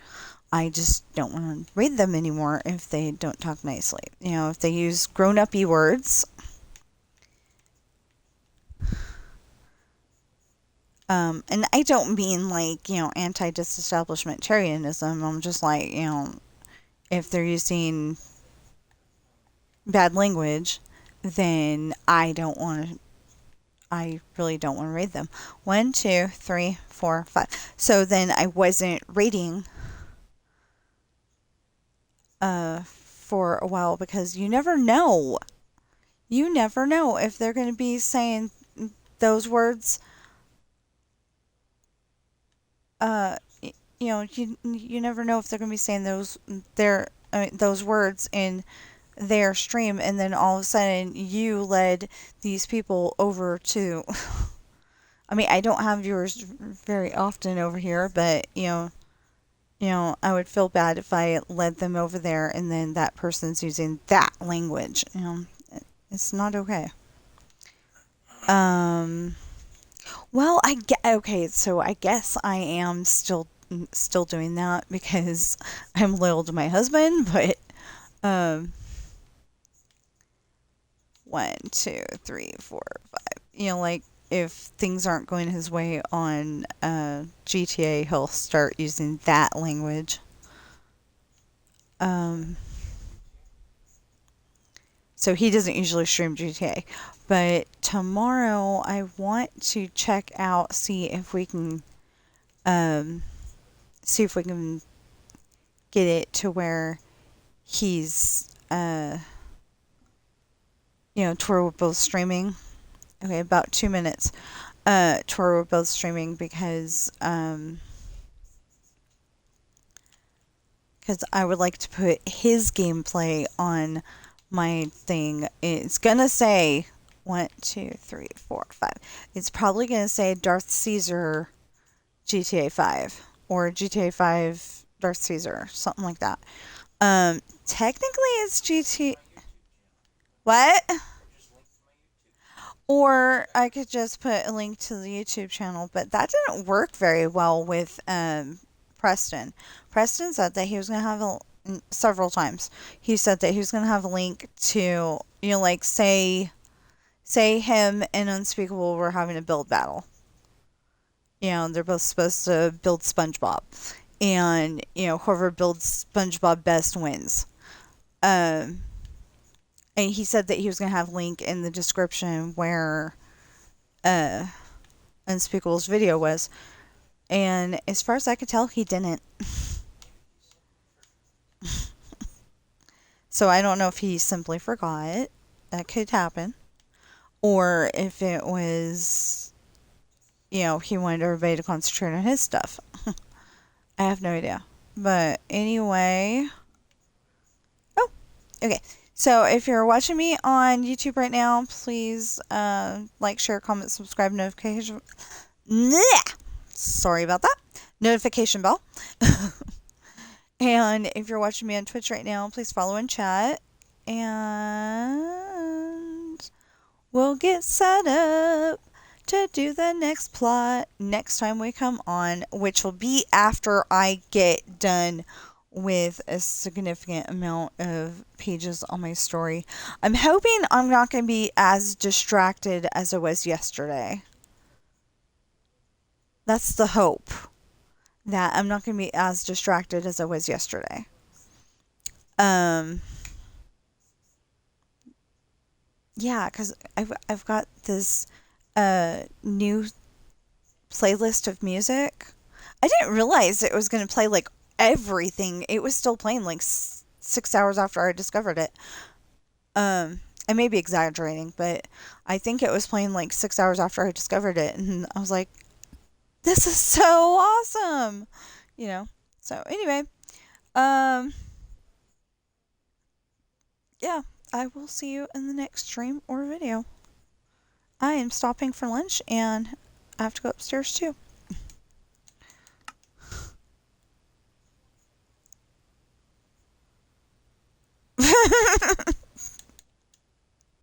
I just don't want to raid them anymore if they don't talk nicely. If they use grown-uppy words. And I don't mean like, anti-disestablishmentarianism. I'm just like, if they're using bad language, then I really don't want to raid them. 1, 2, 3, 4, 5. So then I wasn't raiding for a while because you never know. You never know if they're going to be saying those words. Uh, you never know if they're going to be saying those words in their stream, and then all of a sudden you led these people over to. I mean, I don't have viewers very often over here, but I would feel bad if I led them over there and then that person's using that language. It's not okay. Um, well, okay, so I guess I am still doing that because I'm loyal to my husband, but um 1, 2, 3, 4, 5. Like if things aren't going his way on GTA, he'll start using that language. Um, so he doesn't usually stream GTA, but tomorrow I want to check out, um, see if we can get it to where he's, to where we're both streaming. Okay, about 2 minutes. To where we're both streaming because I would like to put his gameplay on my thing. It's gonna say 1, 2, 3, 4, 5. It's probably gonna say Darth Caesar GTA 5 or GTA 5 Darth Caesar, something like that. Technically it's GT. What? Or I could just put a link to the YouTube channel, but that didn't work very well with Preston. Preston said that he was going to have several times. He said that he was going to have a link to, like say him and Unspeakable were having a build battle. They're both supposed to build SpongeBob. And, whoever builds SpongeBob best wins. Um, and he said that he was going to have a link in the description where uh, Unspeakable's video was. And as far as I could tell, he didn't. So I don't know if he simply forgot. That could happen. Or if it was, he wanted everybody to concentrate on his stuff. I have no idea. But anyway. Oh, okay. So if you're watching me on YouTube right now, please like, share, comment, subscribe, notification. Blech! Sorry about that. Notification bell. And if you're watching me on Twitch right now, please follow and chat. And we'll get set up to do the next plot next time we come on, which will be after I get done with a significant amount of pages on my story. I'm hoping I'm not going to be as distracted as I was yesterday. That's the hope. That I'm not going to be as distracted as I was yesterday. Yeah, because I've got this new playlist of music. I didn't realize it was going to play like everything. It was still playing like 6 hours after I discovered it. I may be exaggerating, but I think it was playing like 6 hours after I discovered it, and I was like, "This is so awesome," So anyway, yeah, I will see you in the next stream or video. I am stopping for lunch and I have to go upstairs too.